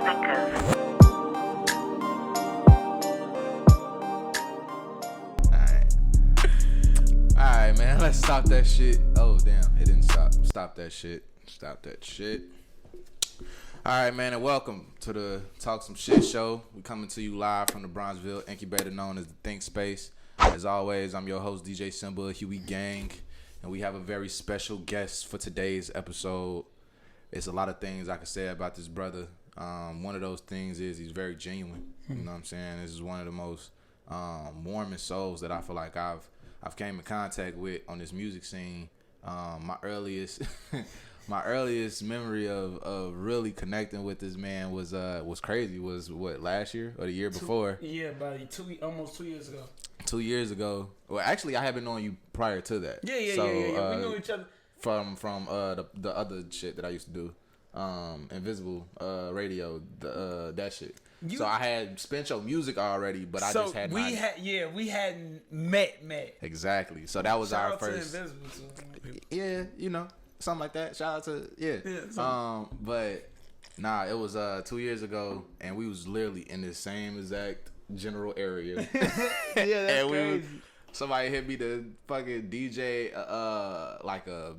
thinkers. Alright, man, let's stop that shit. Oh, damn, it didn't stop. Stop that shit. Alright, man, and welcome to the Talk Some Shit show. We coming to you live from the Bronzeville incubator known as the Think Space. As always, I'm your host, DJ Simba, Huey Gang, and we have a very special guest for today's episode. It's a lot of things I can say about this brother. One of those things is he's very genuine. You know what I'm saying? This is one of the most warmest souls that I feel like I've came in contact with on this music scene. My earliest memory of really connecting with this man was crazy. Was what, last year or the year before? About almost 2 years ago. 2 years ago. Well, actually, I had been knowing you prior to that. Yeah. We knew each other from the other shit that I used to do, Invisible Radio, that shit. So I had spent your music already, but I just hadn't. We hadn't met. Exactly. So that was Shout our out first. To Invisible. Yeah, something like that. Shout out to but nah, it was 2 years ago, and we was literally in the same exact general area. Yeah, that's crazy. Somebody hit me to fucking DJ like a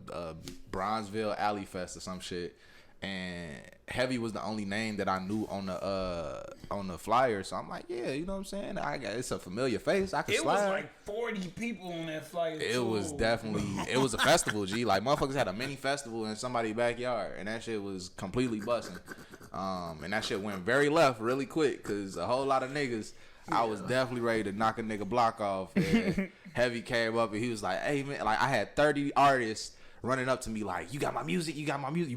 Bronzeville Alley Fest or some shit, and Heavy was the only name that I knew on the flyer. So I'm like, yeah, you know what I'm saying? It's a familiar face. I could slide. It was like 40 people on that flyer. It was definitely a festival, G. Like motherfuckers had a mini festival in somebody's backyard, and that shit was completely busting. And that shit went very left really quick because a whole lot of niggas. I was definitely ready to knock a nigga block off. And Heavy came up and he was like, hey man, like I had 30 artists running up to me like, you got my music, you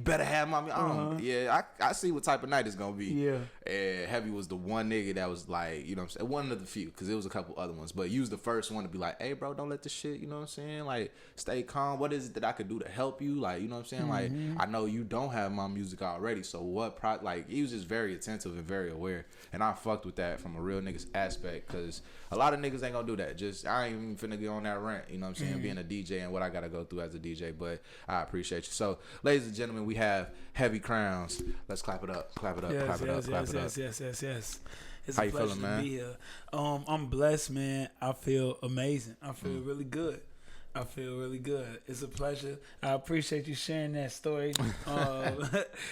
better have my music. Yeah, I see what type of night it's gonna be. Yeah. And Heavy was the one nigga that was like, you know what I'm saying, one of the few, because there was a couple other ones, but you was the first one to be like, hey bro, don't let this shit, you know what I'm saying, like stay calm. What is it that I could do to help you? Like, you know what I'm saying, like I know you don't have my music already, so what like he was just very attentive and very aware, and I fucked with that from a real nigga's aspect, because a lot of niggas ain't gonna do that. Just I ain't even finna get on that rant, you know what I'm saying, being a DJ and what I gotta go through as a DJ, but I appreciate you. So ladies and gentlemen, we have Heavy Crownz. Let's clap it up. Yes. It's How a you pleasure feeling, man? to be here. I'm blessed, man. I feel amazing. I feel really good. It's a pleasure. I appreciate you sharing that story.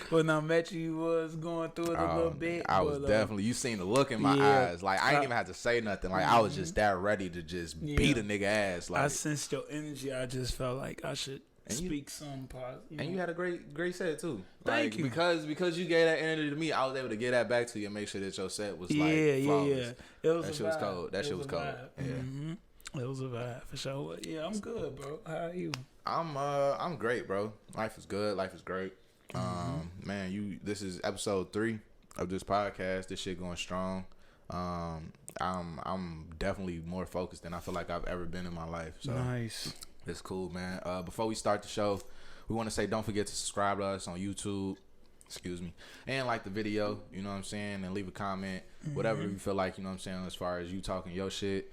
When I met you was going through it a little bit. I was definitely, you seen the look in my eyes. Like I ain't even had to say nothing. Like I was just that ready to just beat a nigga ass. Like I sensed your energy. I just felt like I should speak some positive. And you had a great set too. Thank you. Because you gave that energy to me, I was able to get that back to you and make sure that your set was flawless. It was that shit was cold. That shit was cold. Yeah. It was a vibe for sure. Yeah, I'm good, bro. How are you? I'm great, bro. Life is good. Life is great. Man, this is episode 3 of this podcast. This shit going strong. I'm definitely more focused than I feel like I've ever been in my life. So nice. It's cool, man. Before we start the show, we want to say don't forget to subscribe to us on YouTube. Excuse me. And like the video, you know what I'm saying? And leave a comment. Whatever you feel like, you know what I'm saying, as far as you talking your shit.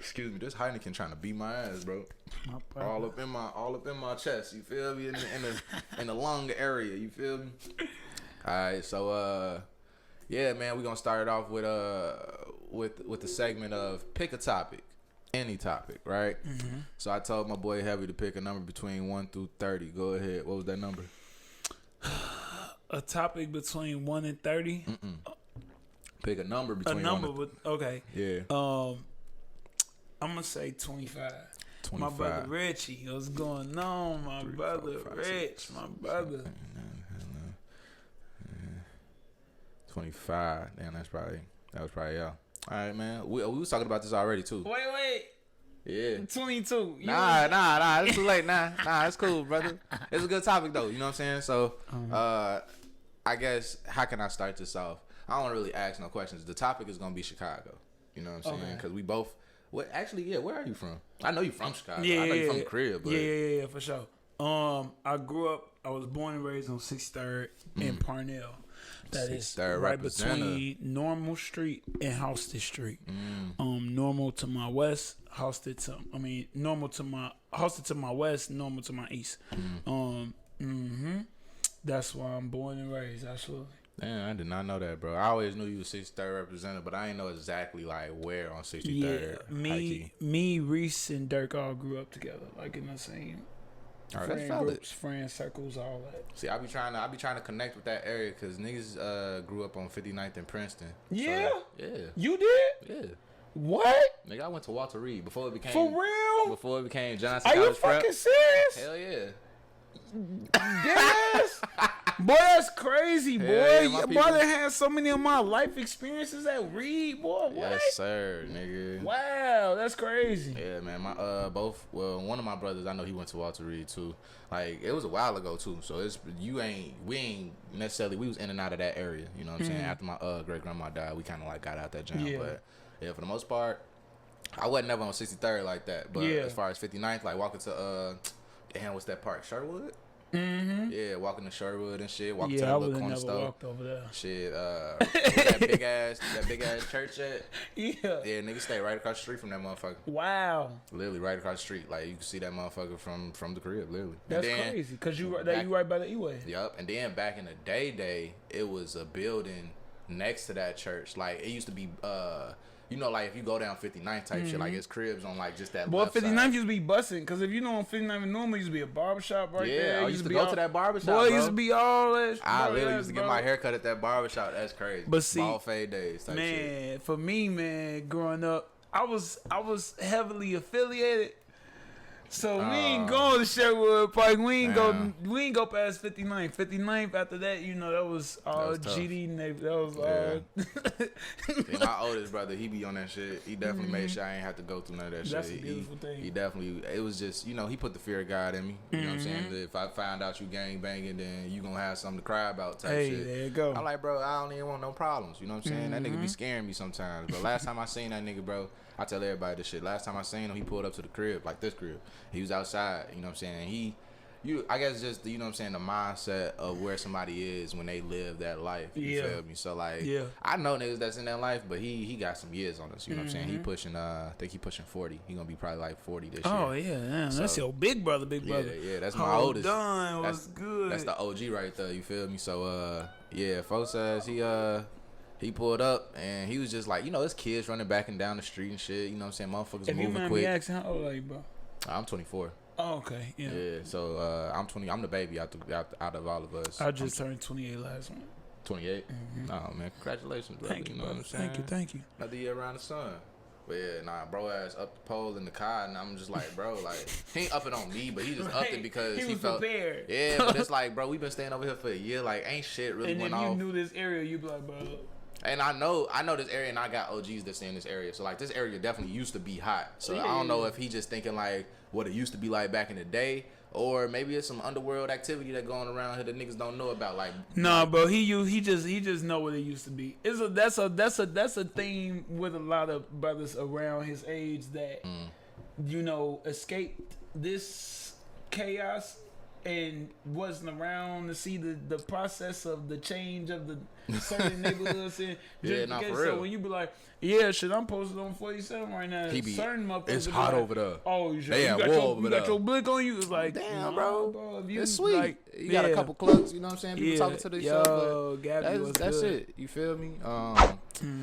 Excuse me, this Heineken trying to beat my ass, bro. All up in my chest, you feel me? In the lung area, you feel me? Alright, so yeah, man, we're gonna start it off with the segment of pick a topic. Any topic, right? So I told my boy Heavy to pick a number between 1 through 30. Go ahead. What was that number? A topic between 1 and 30. Pick a number between. Okay. Yeah. I'm gonna say 25. 25. My brother Richie, what's going on? My brother Rich, my brother. 25. Damn, that was probably y'all. All right, man. We was talking about this already too. Wait. Yeah. 22. Nah. It's too late. Nah. It's cool, brother. It's a good topic though. You know what I'm saying? So, I guess how can I start this off? I don't really ask no questions. The topic is gonna be Chicago. You know what I'm saying? Because we both. Where are you from? I know you're from Chicago. I know you're from the crib. But yeah, for sure. I was born and raised on 63rd in Parnell. That is right between Normal Street and Houston Street. Normal to my west, normal to my west, normal to my east. That's why I'm born and raised. Absolutely. Damn, I did not know that, bro. I always knew you was 63rd representative, but I didn't know exactly like where on 63rd. Yeah, me, Reese, and Dirk all grew up together, like in the same friend groups, friend circles, all that. See, I be trying to connect with that area because niggas grew up on 59th and Princeton. Yeah, so, yeah. You did? Yeah. What? Nigga, I went to Walter Reed before it became for real. Before it became Johnson Are College you fucking Prep. serious? Hell yeah. Yes. Boy, that's crazy, boy. Yeah, Your brother had so many of my life experiences at Reed, boy. What? Yes, sir, nigga. Wow, that's crazy. Yeah, man. My one of my brothers, I know he went to Walter Reed too. Like it was a while ago too. So we ain't necessarily, we was in and out of that area. You know what I'm saying? After my great grandma died, we kind of like got out that jam. Yeah. But yeah, for the most part, I wasn't never on 63rd like that. But as far as 59th, like walking to damn, what's that park? Sherwood? Mm-hmm. Yeah, walking to Sherwood and shit. Walking to the little corner store. Walked over there. Shit, that big ass church at? Yeah. Yeah, niggas stay right across the street from that motherfucker. Wow. Literally right across the street. Like you can see that motherfucker from the crib, literally. That's crazy. Cause you right by the E-way. Yup. And then back in the day, it was a building next to that church. Like it used to be you know, like if you go down 59th type shit, like it's cribs on like just that. Boy, left 59th side. used to be busting, cause if you know on 59th normally used to be a barbershop right there. Yeah, I used to go to that barbershop. Boy, bro. used to be all that. I literally used to get my hair cut at that barbershop. That's crazy. But see, ball fade days type man, shit. for me, man, growing up, I was heavily affiliated. So we ain't going to Sherwood Park. We ain't go past 59th. 59th after that, you know, that was all GD. That was all. See, my oldest brother, he be on that shit. He definitely made sure I ain't have to go through none of that That's shit. a beautiful thing. He definitely, it was just, you know, he put the fear of God in me. You know what I'm saying? If I find out you gang banging, then you gonna have something to cry about type shit. There you go. I'm like, bro, I don't even want no problems. You know what I'm saying? That nigga be scaring me sometimes. But last time I seen that nigga, bro, I tell everybody this shit. Last time I seen him, he pulled up to the crib, like this crib. He was outside, you know what I'm saying? I guess just, you know what I'm saying, the mindset of where somebody is when they live that life. You feel me? So, like, I know niggas that's in that life, but he got some years on us, you know what I'm saying? He pushing, I think he pushing 40. He gonna be probably like 40 this year. Oh, yeah. So, that's your big brother. Yeah, that's my oldest. Was good. That's the OG right there, you feel me? So, yeah, folks says he pulled up and he was just like, you know, it's kids running back and down the street and shit. You know what I'm saying? Motherfuckers moving quick. If you mind me asking, how old are you, bro? I'm 24. Oh, okay. Yeah. So I'm 20. I'm the baby out of all of us. I just turned 28 last month. 28. Oh man, congratulations, brother. Thank you, know what I'm saying? Thank you. Another year around the sun. But yeah, bro ass up the pole in the car, and I'm just like, bro, like he ain't up it on me, but he just upped it because he felt prepared. Yeah, but it's like, bro, we been staying over here for a year, like ain't shit really went off. And if you knew this area, you'd be like, bro. And I know this area, and I got OGs that stay in this area. So like this area definitely used to be hot. So I don't know if he just thinking like what it used to be like back in the day, or maybe it's some underworld activity that going around here that niggas don't know about. Like nah, bro, he just know what it used to be. That's a theme with a lot of brothers around his age that you know escaped this chaos and wasn't around to see the process of the change of the certain neighborhoods. And for real. So when you be like, yeah, shit, I'm posted on 47 right now. Certain motherfuckers it's hot like, over there. Oh, you got your blick on you. It's like, damn, bro. It's sweet. Like, you got a couple clubs, you know what I'm saying? People talking to themselves. That's it. You feel me?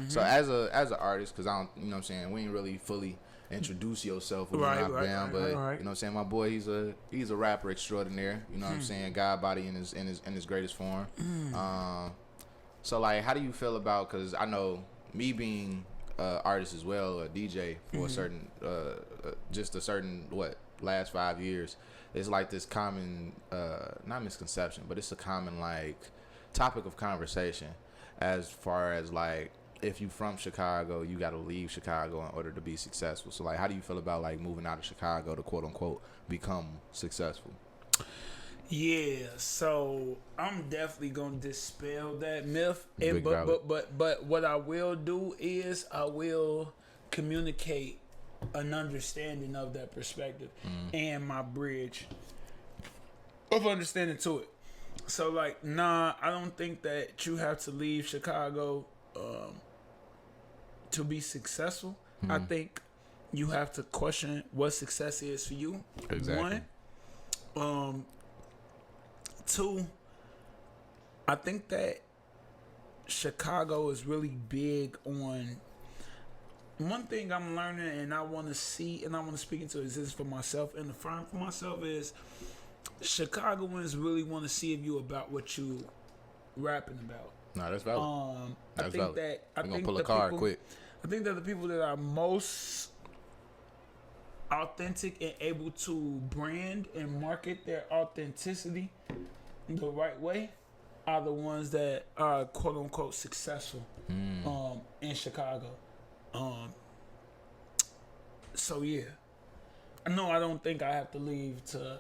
So as an artist, because I don't, you know what I'm saying, we ain't really fully introduce yourself when you're not down, but you know what I'm saying, my boy, he's a rapper extraordinaire, you know what I'm saying, God body in his greatest form. So like, how do you feel about, because I know me being artist as well, a DJ for a certain just a certain last 5 years, it's like this common not misconception, but it's a common like topic of conversation as far as like, if you from Chicago, you got to leave Chicago in order to be successful. So like, how do you feel about like moving out of Chicago to quote unquote become successful? Yeah, so I'm definitely gonna dispel that myth. But what I will do is I will communicate an understanding of that perspective and my bridge of understanding to it. So like, nah, I don't think that you have to leave Chicago to be successful. I think you have to question what success is for you. Exactly. One. Two, I think that Chicago is really big on one thing I'm learning, and I want to see, and I want to speak into this for myself and the firm for myself is Chicagoans really want to see if you about what you rapping about. No, that's valid. I think that I'm gonna pull a card quick. I think that the people that are most authentic and able to brand and market their authenticity the right way are the ones that are quote unquote successful in Chicago. So yeah, no, I don't think I have to leave to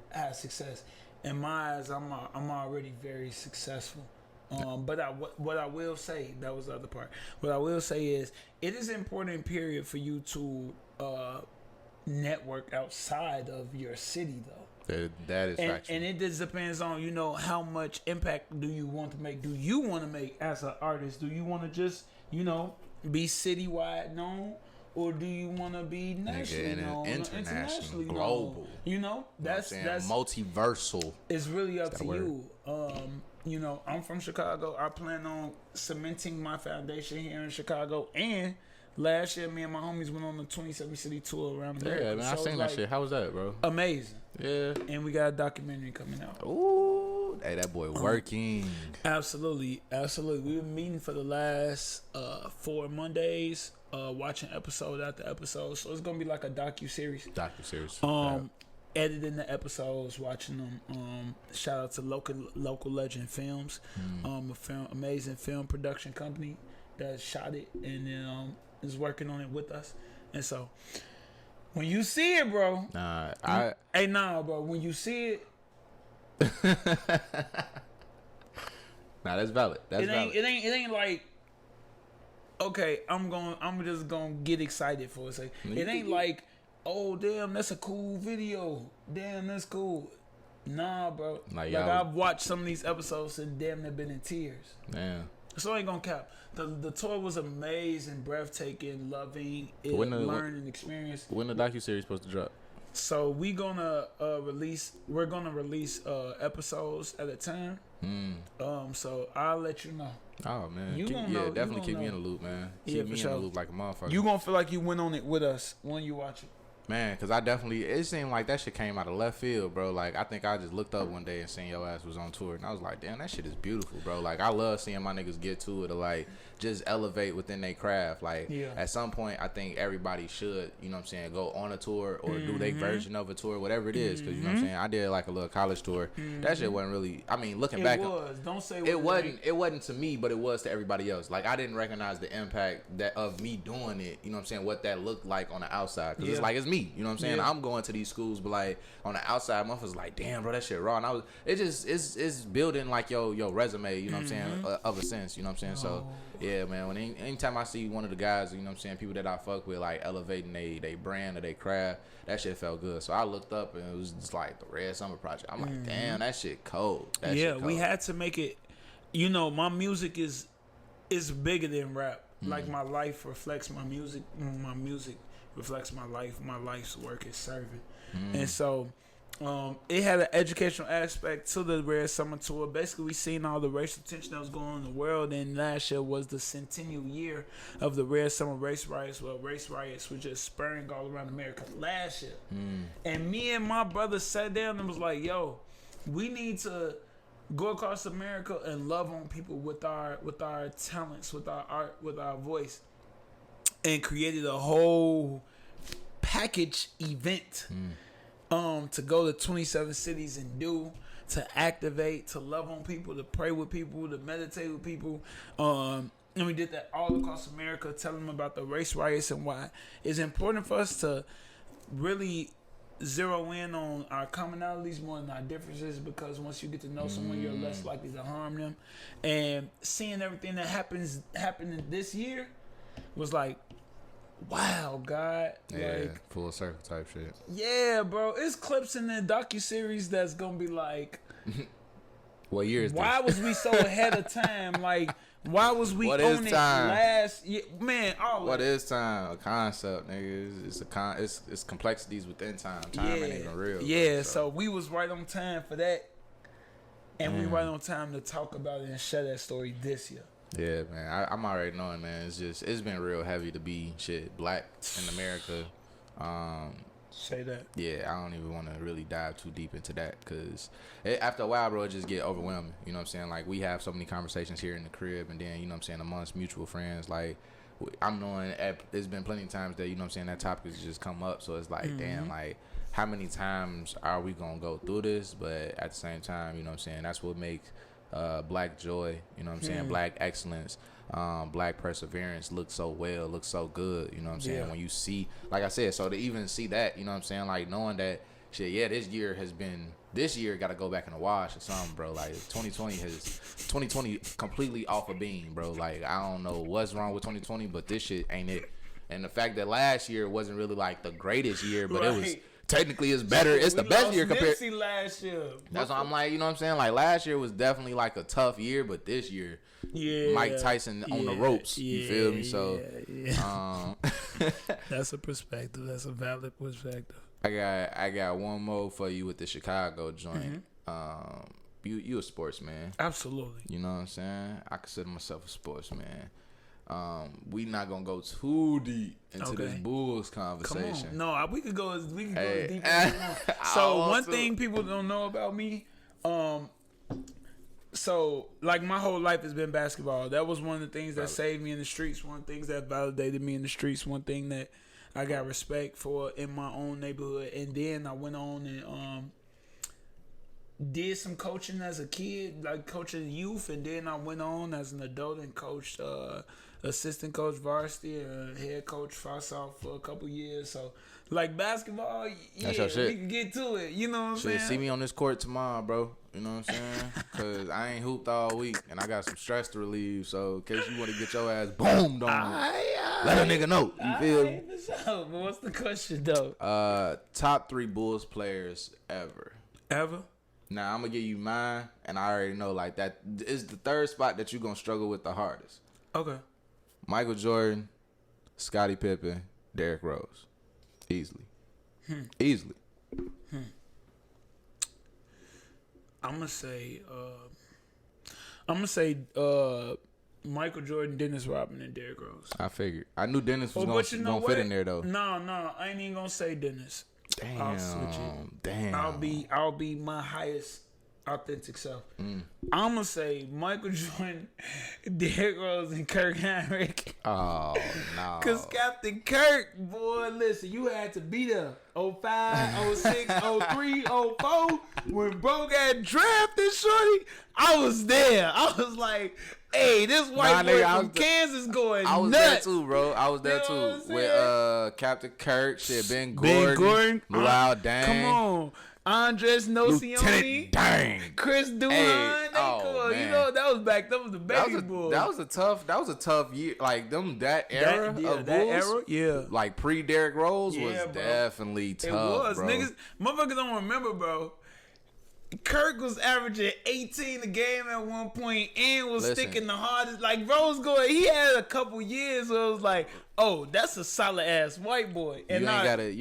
have success. In my eyes, I'm already very successful. But what I will say, that was the other part. What I will say is, it is important, period, for you to network outside of your city, though. That is factual. And it just depends on, how much impact do you want to make? Do you want to make as an artist? Do you want to just, be citywide known? Or do you want to be nationally known, internationally, global? That's multiversal. It's really up to you. I'm from Chicago. I plan on cementing my foundation here in Chicago. And last year, me and my homies went on the 27 city tour around America. Yeah, man, I seen that shit. How was that, bro? Amazing. Yeah. And we got a documentary coming out. Ooh, hey, that boy working. Absolutely. We've been meeting for the last 4 Mondays. Watching episode after episode, so it's gonna be like a docu-series. Editing the episodes, watching them. Shout out to local legend films, amazing film production company that shot it and then is working on it with us. And so when you see it, bro, bro, when you see it, that's valid. That's valid. It ain't like, okay, I'm just gonna get excited for a second. It ain't like, oh damn, that's a cool video. Damn, that's cool. Nah, bro. Like I've watched some of these episodes and damn, they've been in tears. Damn. So I ain't gonna cap. The tour was amazing, breathtaking, loving, learning experience. When the docuseries supposed to drop? So we're gonna release episodes at a time. So I'll let you know. Oh man, definitely keep me in the loop, man. Keep me in the loop like a motherfucker. You gonna feel like you went on it with us when you watch it, man. Cause it seemed like that shit came out of left field, bro. Like I think I just looked up one day and seen your ass was on tour, and I was like, damn, that shit is beautiful, bro. Like I love seeing my niggas get to it, or like just elevate within their craft. Like at some point, I think everybody should, go on a tour or do their version of a tour, whatever it is. Cause I did like a little college tour. That shit wasn't really. I mean, looking back, don't say it wasn't. It wasn't to me, but it was to everybody else. Like I didn't recognize the impact of me doing it. What that looked like on the outside. Cause it's like it's me. I'm going to these schools, but like on the outside, motherfuckers like, damn, bro, that shit raw. And it's building like your resume. Of a sense. So. Yeah, man. Anytime I see one of the guys, people that I fuck with, like elevating they brand or they craft, that shit felt good. So I looked up and it was just like the Red Summer Project. I'm like, damn, that shit cold. We had to make it. My music is bigger than rap. Like my life reflects my music. My music reflects my life. My life's work is serving, and so. It had an educational aspect to the Red Summer Tour. Basically, we seen all the racial tension that was going on in the world, and last year was the centennial year of the Red Summer race riots. Well, race riots were just spurring all around America last year. And me and my brother sat down and was like, yo, we need to go across America and love on people with our talents, with our art, with our voice, and created a whole package event. To go to 27 cities and to activate, to love on people, to pray with people, to meditate with people. And we did that all across America, telling them about the race riots and why it's important for us to really zero in on our commonalities more than our differences, because once you get to know someone, you're less likely to harm them. And seeing everything that happened this year was like, wow, God. Yeah, like, full circle type shit. Yeah, bro. It's clips in the docuseries that's going to be like... What year is this? Why was we so ahead of time? Like, why was we on it last year? Man, what is time? A concept, nigga. It's complexities within time. Time ain't even real. Yeah, so we was right on time for that. And we right on time to talk about it and share that story this year. Yeah, man. I'm already knowing, man. It's been real heavy to be black in America. Say that. Yeah, I don't even want to really dive too deep into that because after a while, bro, it just get overwhelming. You know what I'm saying? Like, we have so many conversations here in the crib, and then, you know what I'm saying, amongst mutual friends, like, I'm knowing there's been plenty of times that, you know what I'm saying, that topic has just come up. So it's like, damn, like, how many times are we going to go through this? But at the same time, you know what I'm saying, that's what makes black joy, you know what I'm saying, black excellence, black perseverance look so good, you know what I'm saying, when you see, like I said, so to even see that, you know what I'm saying, like, knowing that, shit, yeah, this year got to go back in the wash or something, bro. Like, 2020 completely off a beam, bro. Like, I don't know what's wrong with 2020, but this shit ain't it. And the fact that last year wasn't really, like, the greatest year, but it was technically it's better. It's the best year compared. Last year. That's what I'm like, you know what I'm saying? Like, last year was definitely like a tough year, but this year, Mike Tyson on the ropes. You feel me? So, that's a perspective. That's a valid perspective. I got one more for you with the Chicago joint. You a sportsman. Absolutely. You know what I'm saying? I consider myself a sportsman. We not gonna go too deep into this Bulls conversation. Come on. No, we could go as deep as we want. So one thing people don't know about me, so like my whole life has been basketball. That was one of the things that saved me in the streets. One of the things that validated me in the streets. One thing that I got respect for in my own neighborhood. And then I went on and did some coaching as a kid, like coaching youth, and then I went on as an adult and coached assistant coach varsity, head coach Foss-Off for a couple years. So like basketball, yeah, we can get to it. You know what I'm saying? See me on this court tomorrow, bro. You know what I'm saying? Because I ain't hooped all week, and I got some stress to relieve. So in case you want to get your ass boomed on, let a nigga know. You feel me? But what's the question though? Top 3 Bulls players ever. Ever? Now, I'm going to give you mine, and I already know, like, that is the third spot that you're going to struggle with the hardest. Okay. Michael Jordan, Scottie Pippen, Derrick Rose. Easily. Easily. I'm going to say Michael Jordan, Dennis Rodman, and Derrick Rose. I figured. I knew Dennis was going to fit in there, though. No, I ain't even going to say Dennis. Damn. I'll switch it. Damn. I'll be my highest authentic self. I'm gonna say Michael Jordan, Derrick Rose, and Kirk Heinrich. Oh no. Cause Captain Kirk, boy, listen, you had to be there. 05, 06, 03, 04. When bro got drafted, shorty, I was there. I was like, hey, this white boy from Kansas going nuts. I was there too, bro. I was there too. With Captain Kirk, Ben Gordon, Luau Dang. Come on. Andres Nocioni, Dang, Chris Duhon, man. You know that was the baby Bulls. That was a tough year. Like that era of Bulls, yeah. Like pre Derrick Rose was definitely tough. It was, bro. Motherfuckers don't remember, bro. Kirk was averaging 18 a game at one point and was sticking the hardest. Like Rose he had a couple years where it was like, oh, that's a solid ass white boy. And you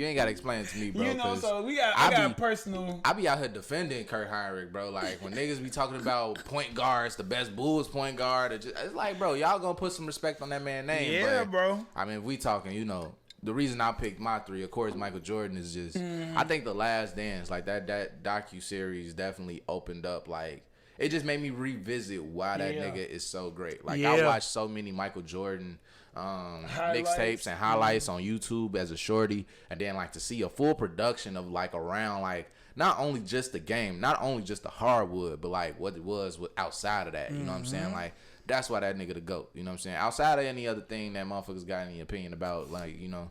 ain't gotta explain it to me, bro. You know, so I got personal. I be out here defending Kirk Heinrich, bro. Like when niggas be talking about point guards, the best Bulls point guard. It's like, bro, y'all gonna put some respect on that man's name. Yeah, bro. I mean, if we talking, you know. The reason I picked my 3, of course, Michael Jordan is just, I think The Last Dance, like that docu-series definitely opened up, like, it just made me revisit why that nigga is so great. Like, I watched so many Michael Jordan mixtapes and highlights on YouTube as a shorty, and then, like, to see a full production of, like, around, like, not only just the game, not only just the hardwood, but, like, what it was outside of that, you know what I'm saying? Like, that's why that nigga the GOAT. You know what I'm saying? Outside of any other thing that motherfuckers got any opinion about, like, you know,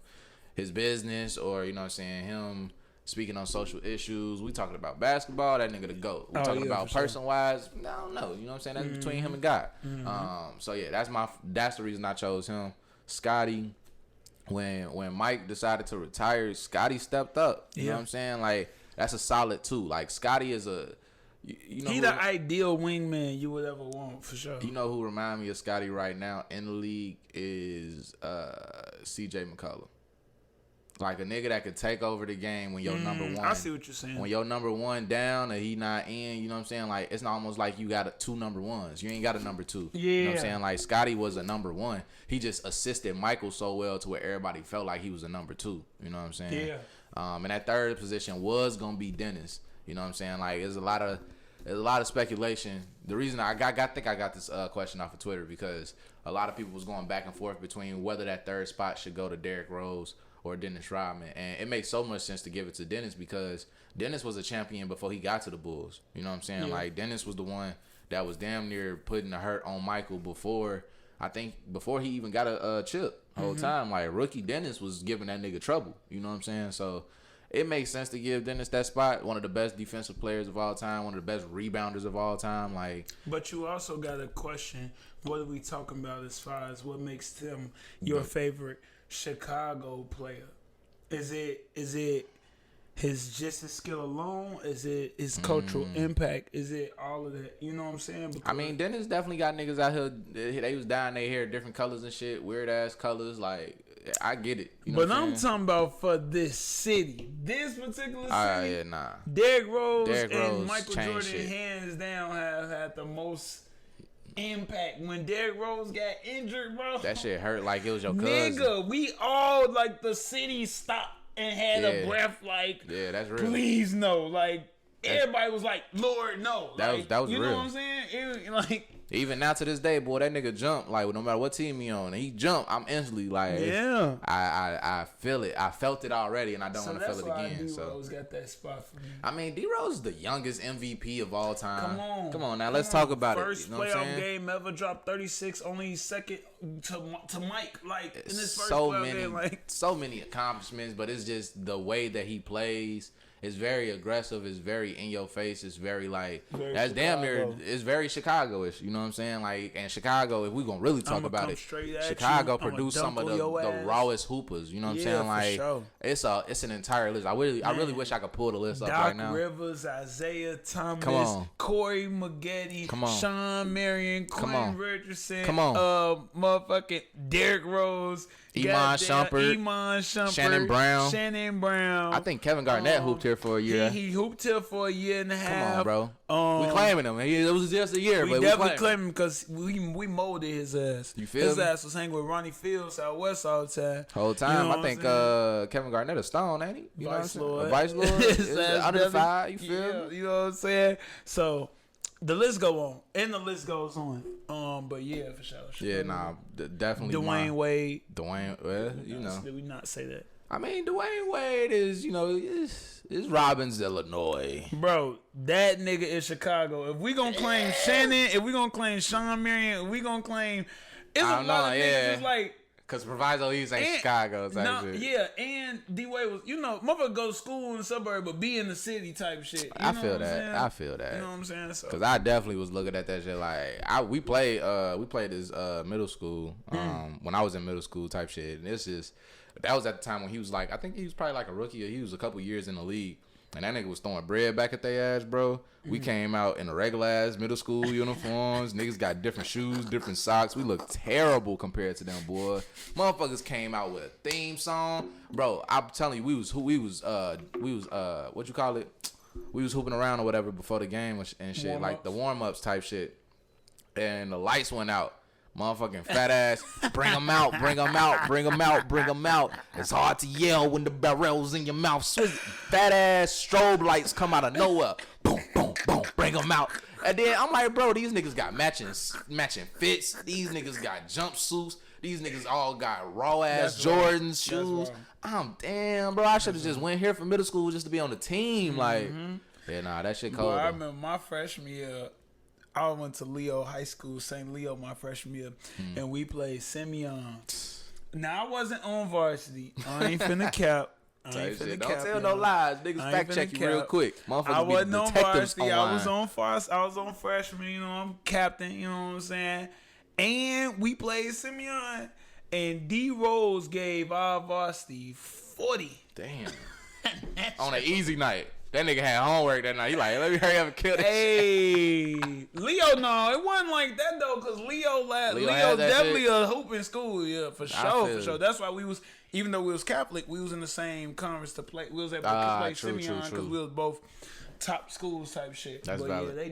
his business or, you know what I'm saying, him speaking on social issues. We talking about basketball, that nigga the GOAT. We talking about person-wise, I don't know. You know what I'm saying? That's between him and God. So, yeah, that's the reason I chose him. Scotty, when Mike decided to retire, Scotty stepped up. You know what I'm saying? Like, that's a solid 2. Like, Scotty is a... You know, he the ideal wingman you would ever want, for sure. You know who remind me of Scotty right now in the league is C.J. McCollum. Like a nigga that could take over the game when your number one. I see what you're saying. When your number one down and he not in, you know what I'm saying? Like, it's not almost like you got two number ones. You ain't got a number two. Yeah. You know what I'm saying? Like, Scotty was a number one. He just assisted Michael so well to where everybody felt like he was a number two. You know what I'm saying? Yeah. And that third position was gonna be Dennis. You know what I'm saying? Like, there's a lot of speculation. The reason I think I got this question off of Twitter because a lot of people was going back and forth between whether that third spot should go to Derrick Rose or Dennis Rodman. And it makes so much sense to give it to Dennis because Dennis was a champion before he got to the Bulls. You know what I'm saying? Yeah. Like, Dennis was the one that was damn near putting the hurt on Michael before he even got a chip the whole time. Like, rookie Dennis was giving that nigga trouble. You know what I'm saying? So it makes sense to give Dennis that spot. One of the best defensive players of all time. One of the best rebounders of all time. Like, but you also got to question what are we talking about as far as what makes him your favorite Chicago player? Is it his skill alone? Is it his cultural impact? Is it all of that? You know what I'm saying? Because I mean, Dennis definitely got niggas out here. They was dyeing their hair different colors and shit, weird ass colors. Like, I get it. You know but I'm talking about for this city, this particular city. Yeah, nah. Derrick Rose and Rose Michael changed Jordan, shit. hands down, have had the most impact. When Derrick Rose got injured, bro, That shit hurt like it was your cousin. nigga, we all like the city stopped and had a breath. Like, yeah, that's real. Please no, like everybody was like, Lord, no. That like, was you real. know what I'm saying? It, like, even now to this day, boy, that nigga jump like no matter what team he on, and he jump, I'm instantly like, yeah. I feel it. I felt it already, and I don't want to feel it again. D-Rose So got that spot for me. I mean, D-Rose is the youngest MVP of all time. Come on. Now let's talk about First it. You know what I'm playoff saying? game ever, dropped 36, only second to Mike. Like, in his first so playoff many, game, like, so many accomplishments, but it's just the way that he plays. It's very aggressive. It's very in your face. It's very like Very that's damn near. Chicago. It's very Chicago-ish. You know what I'm saying? Like, and Chicago, if we gonna really talk I'ma about come it, straight at Chicago you. I'ma produced dunk some of on your the ass. rawest hoopers. You know what I'm Yeah, saying? for Like, sure. it's an entire list. I really wish I could pull the list up right now. Doc Rivers, Isaiah Thomas, Come on. Corey Maggette, Come on. Sean Marion, Come Quentin on. Richardson, Come on. Motherfucking Derrick Rose, Iman Shumpert, Shannon Brown. Shannon Brown. I think Kevin Garnett hooped here for a year. He hooped here for a year and a half. Come on, bro. We claiming him. It was just a year, We but definitely we claim him because we molded his ass. You feel his me? ass was hanging with Ronnie Fields out west all the time. Whole time, You know I what think I'm Kevin Garnett a Stone, ain't he? You know what I'm Vice saying? Lord. A Vice Lord. His It's ass under the definitely- five. You feel yeah, me? you know what I'm saying? So the list go on, and the list goes on. But yeah, for sure. Yeah, nah, definitely. Dwayne Wade. Dwayne, well, you know. Did we not say that? I mean, Dwayne Wade is, you know, is Robbins, Illinois. Bro, that nigga is Chicago. If we gonna claim Shannon, if we gonna claim Sean Marion, if we gonna claim, it's I a don't lot know, of yeah. niggas just like. Cause Proviso East ain't Chicago type No, shit. yeah, and D Wade was, you know, motherfucker go to school in the suburb, but be in the city type shit. You I know feel what I'm that. saying? I feel that. You know what I'm saying? So, Cause I definitely was looking at that shit like we played this middle school when I was in middle school type shit, and it's just that was at the time when he was like, I think he was probably like a rookie, or he was a couple years in the league. And that nigga was throwing bread back at their ass, bro. We came out in the regular ass middle school uniforms. Niggas got different shoes, different socks. We looked terrible compared to them, boy. Motherfuckers came out with a theme song, bro. I'm telling you, we was what you call it? We was hooping around or whatever before the game and shit, Warm-ups. like the warm ups type shit. And the lights went out. Motherfucking fat ass, bring them out, bring them out, bring them out, bring them out. It's hard to yell when the barrel's in your mouth. Fat ass strobe lights come out of nowhere. Boom, boom, boom, bring them out. And then I'm like, bro, these niggas got matching fits. These niggas got jumpsuits. These niggas all got raw ass Jordan shoes. I'm damn, bro. I should have just went here for middle school just to be on the team. Like, yeah, nah, that shit cold. Bro, I though. remember my freshman year, I went to Leo High School, St. Leo, my freshman year, and we played Simeon. Now, I wasn't on varsity. I ain't finna cap. Type shit. Don't tell no lies. Niggas fact check you real quick. Motherfuckers I be wasn't on detectives varsity. I was online. I was on freshman. You know, I'm captain. You know what I'm saying? And we played Simeon, and D Rose gave our varsity 40. Damn. On an easy night. That nigga had homework that night. He like, let me hurry up and kill this shit. Hey, Leo, no, it wasn't like that though, cause Leo definitely shit. a hoop in school, yeah, for sure. That's why we was, even though we was Catholic, we was in the same conference to play. We was able to play Simeon because we was both top schools type shit. That's valid. Yeah, they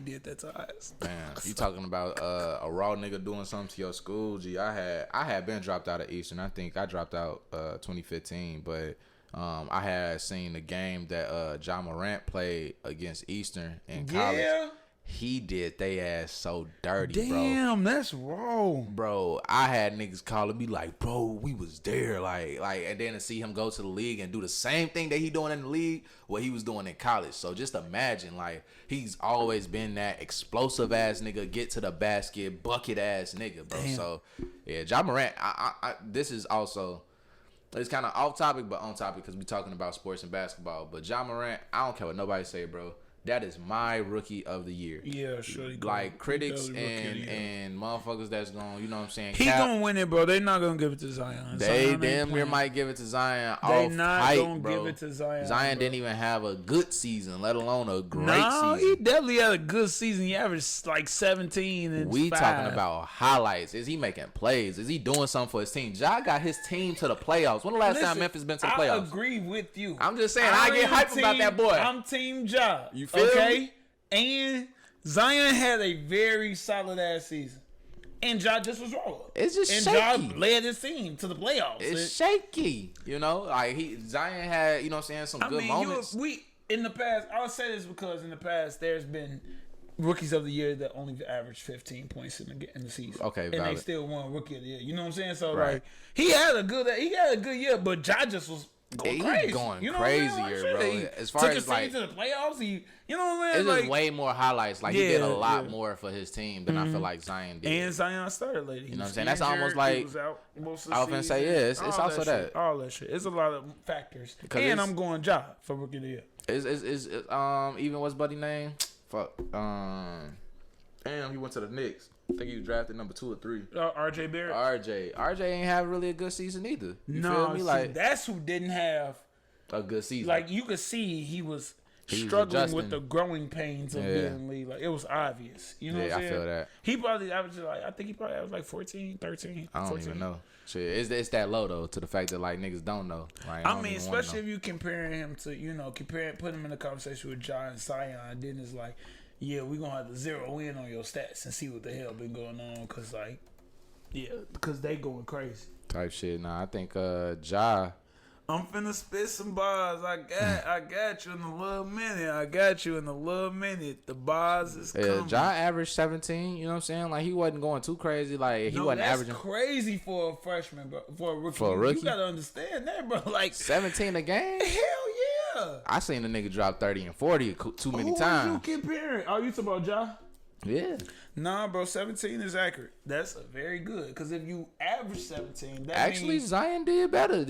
did that to us. Man, you talking about a raw nigga doing something to your school? Gee, I had been dropped out of Eastern. I think I dropped out 2015, but. I had seen the game that Ja Morant played against Eastern in college. Yeah. He did they ass so dirty, bro. Damn, that's raw. Bro, I had niggas calling me like, bro, we was there. Like, and then to see him go to the league and do the same thing that he doing in the league, what he was doing in college. So just imagine, like, he's always been that explosive ass nigga, get to the basket, bucket ass nigga, bro. Damn. So, yeah, Ja Morant, this is also... It's kind of off topic, but on topic because we talking about sports and basketball. But Ja Morant, I don't care what nobody say, bro. That is my rookie of the year. Yeah, sure. Like critics and motherfuckers that's going, you know what I'm saying? He gonna win it, bro. They not gonna give it to Zion. They damn near might give it to Zion. They not gonna bro. give it to Zion. Zion didn't even have a good season, let alone a great season. He definitely had a good season. He averaged like 17 and we 5. Talking about highlights. Is he making plays? Is he doing something for his team? Ja got his team to the playoffs. When the last time Memphis been to the playoffs? I agree with you. I'm just saying, I get hyped about that boy. I'm team Ja. You feel me? And Zion had a very solid ass season. And Ja just was raw. It's just and shaky. Ja led his team to the playoffs. It's shaky. You know, like Zion had, you know what I'm saying, some good moments. In the past, I'll say this because in the past there's been rookies of the year that only averaged 15 points in the season. Okay, and valid. they still won rookie of the year. You know what I'm saying? So right. like he had a good year, but Ja just was going crazy. Going you know crazier, bro. As far as like to the playoffs, you know what I'm saying? saying? It's just way more highlights. Like he did a lot more for his team than I feel like Zion did. And Zion started late. You know what I'm saying? That's almost like I was gonna say it's also that. All that shit. It's a lot of factors. And I'm going Ja for rookie of the year. Is even what's buddy name? Fuck. Damn, he went to the Knicks. I think he was drafted number 2 or 3. RJ Barrett. RJ ain't have really a good season either. You feel me? Like that's who didn't have a good season. Like you could see he was struggling with the growing pains of being in the league. Like it was obvious. You know what I'm saying? I feel that. He probably averaged like 14, 13. I don't 14. even know. Shit, it's that low though to the fact that like niggas don't know. Like, I mean, especially if you comparing him to put him in a conversation with Ja and Zion, then it's like, yeah, we're gonna have to zero in on your stats and see what the hell been going on, cause because they going crazy type shit. Nah, I think Ja. I'm finna spit some bars. I got you in a little minute. The bars is coming. Ja averaged 17. You know what I'm saying? Like he wasn't going too crazy. Like he wasn't averaging. Crazy for a freshman, bro. For a rookie. You gotta understand that, bro. Like 17 a game. Hell yeah. I seen a nigga drop 30 and 40 too many times. Who you comparing? Oh, you talking about Ja? Yeah. Nah, bro, 17 is accurate. That's very good. Because if you average 17, that actually means... Zion did better,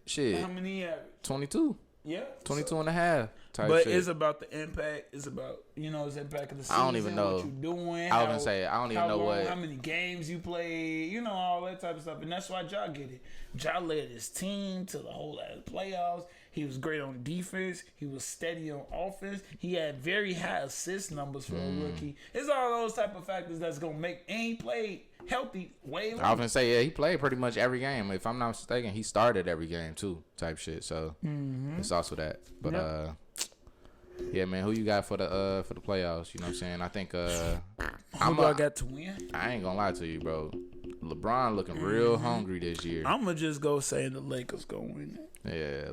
shit. How many he averaged? 22. Yeah. 22 and a half. But shit. It's about the impact. It's about, his impact of the season. I don't even know. What you doing. I was going to say, I don't even know what. How many games you played. All that type of stuff. And that's why Ja get it. Ja led his team to the whole ass playoffs. He was great on defense. He was steady on offense. He had very high assist numbers for a rookie. It's all those type of factors that's going to make... And he played healthy way longer. I was going to say, he played pretty much every game. If I'm not mistaken, he started every game too, type shit. So, it's also that. But, yeah, man, who you got for the playoffs? You know what I'm saying? I think... Who do I got to win? I ain't going to lie to you, bro. LeBron looking real hungry this year. I'm going to just go say the Lakers going to win it. Yeah,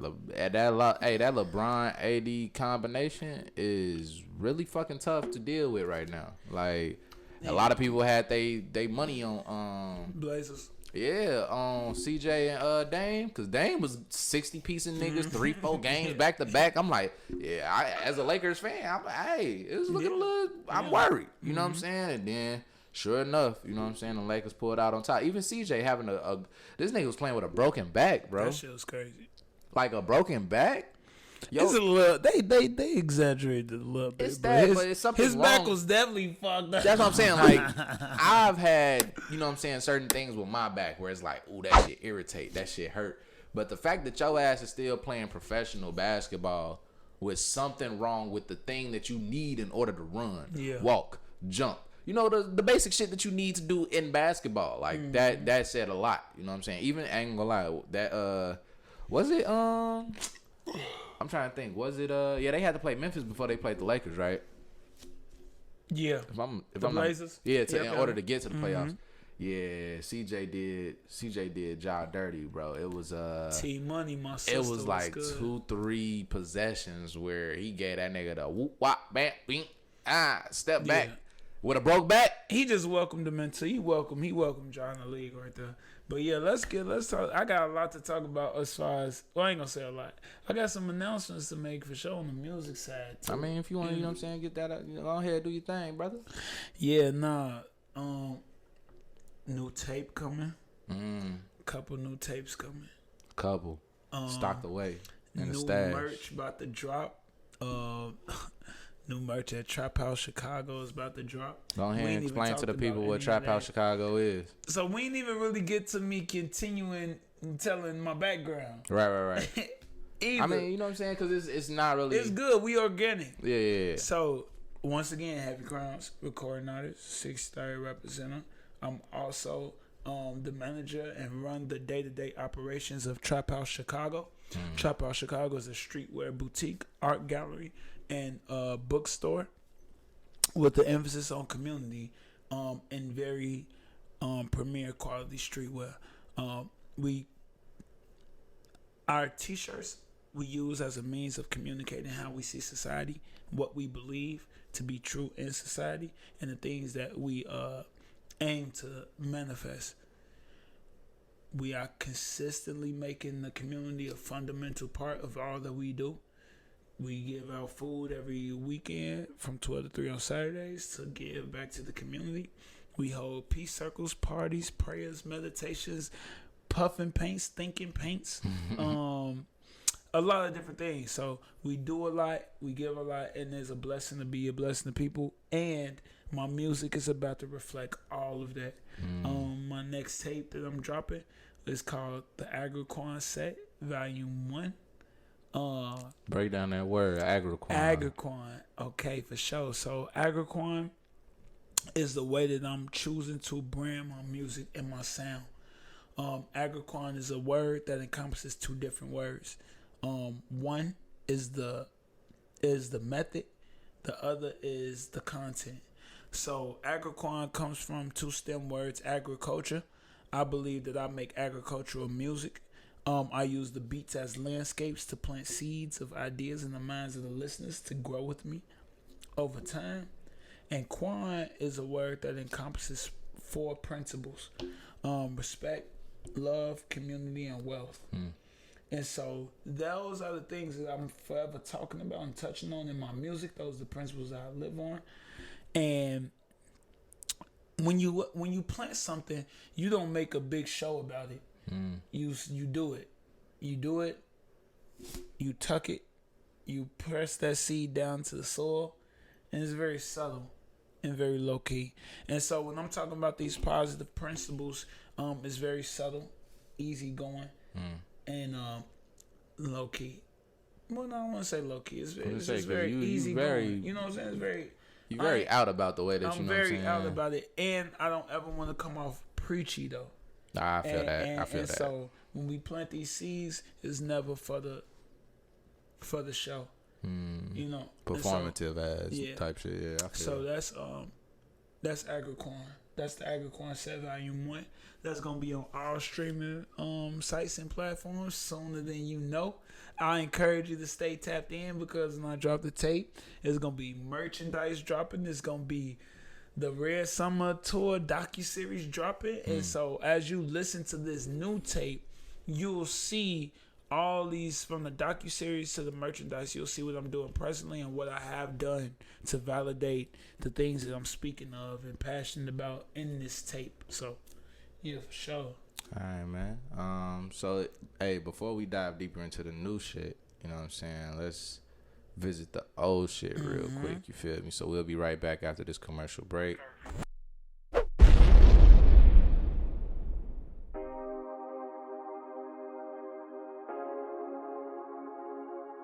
that LeBron AD combination is really fucking tough to deal with right now. Like a lot of people had they money on Blazers. Yeah, on CJ and Dame, because Dame was 60 piecing niggas 3-4 games back to back. I'm like, as a Lakers fan, I'm like, hey, it's looking a little. I'm worried. You know what I'm saying? And then. Sure enough, you know what I'm saying? The Lakers pulled out on top. Even CJ having this nigga was playing with a broken back, bro. That shit was crazy. Like a broken back? Yo, it's a little. They exaggerated a little bit. It's that, but it's something his wrong. back was definitely fucked up. That's what I'm saying. Like I've had, you know what I'm saying, certain things with my back where it's like, ooh, that shit irritate, that shit hurt. But the fact that your ass is still playing professional basketball with something wrong with the thing that you need in order to run, walk, jump. You know, the basic shit that you need to do in basketball. Like that said a lot. You know what I'm saying? Even I ain't gonna lie, that was it I'm trying to think. Was it yeah, they had to play Memphis before they played the Lakers, right? Yeah. If I'm Blazers? Not, in order to get to the playoffs. Yeah, CJ did y'all dirty, bro. It was T Money, my sister. It was like 2-3 possessions where he gave that nigga the whoop wop bam bing step back with a broke back. He just welcomed him into. He welcomed John in the league right there. But yeah, let's talk. I got a lot to talk about as far as, well, I ain't gonna say a lot. I got some announcements to make for sure on the music side too. I mean, if you want, you know what I'm saying, get that out, go ahead, do your thing, brother. Yeah, new tape coming. Couple new tapes coming. Couple. Stocked away in the new stash. New merch about to drop. New merch at TrapHouse Chicago is about to drop. Go ahead and explain to the people what TrapHouse Chicago is. So we ain't even really get to me continuing telling my background. Right. I mean, you know what I'm saying? Because it's not really... It's good. We organic. Yeah. So, once again, happy Crownz, recording artist, 630 representative. I'm also the manager and run the day-to-day operations of TrapHouse Chicago. TrapHouse Chicago is a streetwear boutique, art gallery, and bookstore with the emphasis on community and very premier quality streetwear. Our t-shirts we use as a means of communicating how we see society, what we believe to be true in society, and the things that we aim to manifest. We are consistently making the community a fundamental part of all that we do. We give out food every weekend from 12 to 3 on Saturdays to give back to the community. We hold peace circles, parties, prayers, meditations, puffing paints, thinking paints, a lot of different things. So we do a lot, we give a lot, and there's a blessing to be a blessing to people. And my music is about to reflect all of that. My next tape that I'm dropping is called the Agrikwan Set, Volume 1. Break down that word, Agrikwan. Agrikwan, okay, for sure. So Agrikwan is the way that I'm choosing to brand my music and my sound. Agrikwan is a word that encompasses 2 different words. One is the method, the other is the content. So Agrikwan comes from 2 stem words, agriculture. I believe that I make agricultural music. I use the beats as landscapes to plant seeds of ideas in the minds of the listeners to grow with me over time. And Quan is a word that encompasses 4 principles: respect, love, community, and wealth. And so those are the things that I'm forever talking about and touching on in my music. Those are the principles that I live on. And when you plant something, you don't make a big show about it. You do it. You do it. You tuck it. You press that seed down to the soil, and it's very subtle and very low key. And so when I'm talking about these positive principles, it's very subtle, easy going, and low key. Well, no, I don't want to say low key. It's just very easy going. You know what I'm saying? It's very. You're very out about the way that you know what I'm saying. I'm very out about it, and I don't ever want to come off preachy though. Nah, I feel that. I feel that. So when we plant these seeds, it's never for the show. You know, performative type shit. Yeah, I feel so that's Agrikwan. That's the Agrikwan Set Volume 1. That's gonna be on all streaming sites and platforms sooner than you know. I encourage you to stay tapped in, because when I drop the tape, it's gonna be merchandise dropping. It's gonna be the Red Summer Tour docuseries dropping. And so as you listen to this new tape, you'll see all these, from the docuseries to the merchandise. You'll see what I'm doing presently and what I have done to validate the things that I'm speaking of and passionate about in this tape. So yeah, for sure. All right, man. So hey, before we dive deeper into the new shit, you know what I'm saying, let's visit the old shit real quick. You feel me? So we'll be right back after this commercial break.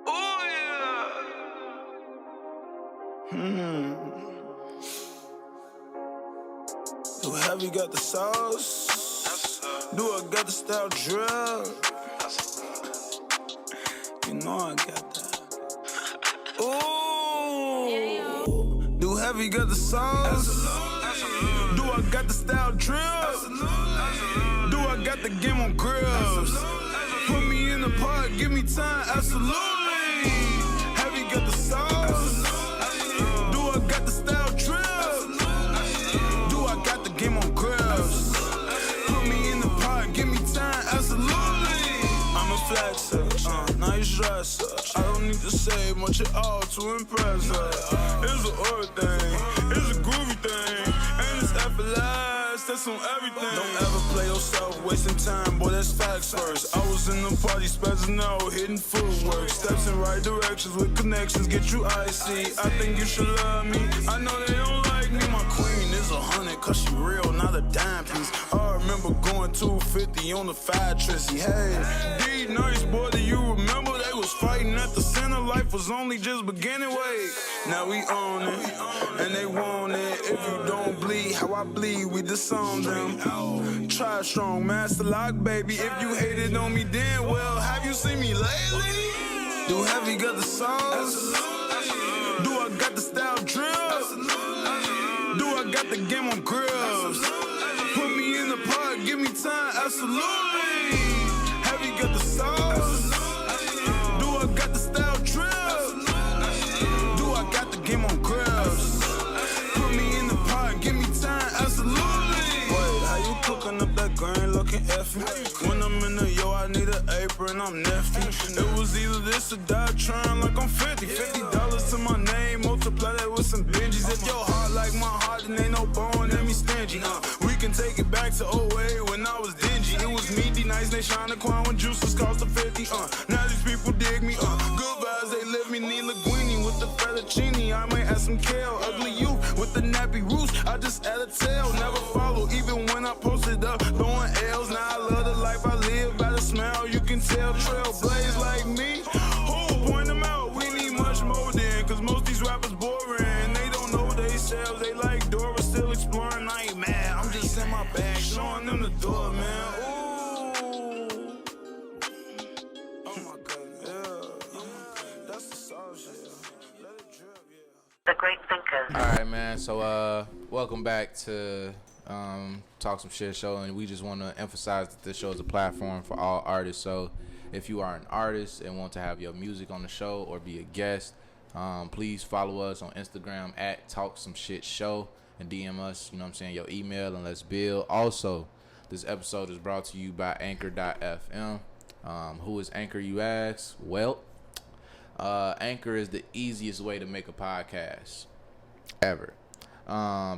Oh yeah. got the sauce? Do I got the style drip? You know I got that. Ooh. Do heavy got the sauce? Do I got the style drip? Do I got the game on grills? Put me in the park, give me time, absolutely. Heavy got the sauce? Do I got the style drip? Do I got the game on grills? Put me in the park, give me time, absolutely. I'm a flexer, nice dresser. I don't need to say much at all to impress her. It's an oil thing, it's a groovy thing, and it's effortless, that's on everything. Don't ever play yourself, wasting time, boy, that's facts first. I was in the party, spazzing out, hitting footwork. Steps in right directions with connections, get you icy. I think you should love me, I know they don't like me. My queen is 100, cause she real, not a dime piece. I remember going 250 on the fire trissy. Hey, D nice boy, do you remember they was fighting at the center? Life was only just beginning, wait. Now we own it, and they want it. If you don't bleed how I bleed, we disown them. Try strong, master lock, baby. If you hated on me then, well, have you seen me lately? Do heavy got the sauce? Do I got the style drip? Do I got the game on grills? Put me in the park, give me time, absolutely. Heavy got the sauce? Do I got the style drip? Do I got the game on grills? Put me in the park, give me time, absolutely. Wait, how you cooking up that grain looking effing? When I'm in the yo, I need an apron, I'm nifty. It was either this or die trying like I'm 50. $50 to my name, multiply that with some Benjis. If your heart like my heart, then ain't no bone in me stingy. We can take it back to 08 when I was dingy. It was me, D-Nice, they shine Agrikwan when juices cost a 50. Now these people dig me. Good vibes, they live me. Need linguine with the fettuccine. I might add some kale. Ugly you with the nappy roots. I just add a tail. Never follow, even when I posted up, throwing L's. Now I love the life I live by the smell. You can tell trailblaze like me. Who point them out? We need much more then, cause most these rappers boring. They don't know they selves. They like Dora, still exploring. I ain't mad. I'm just in my bag, showing them the door, man. Ooh. Oh my goodness, yeah. That's the sauce, yeah. Let it drip, yeah. The great thinkers. All right, man. So, welcome back to Talk Some Shit show, and we just want to emphasize that this show is a platform for all artists. So, if you are an artist and want to have your music on the show or be a guest, please follow us on Instagram at Talk Some Shit Show and DM us, you know what I'm saying, your email, and let's build. Also, this episode is brought to you by Anchor.fm. Who is Anchor, you ask? Well, Anchor is the easiest way to make a podcast ever.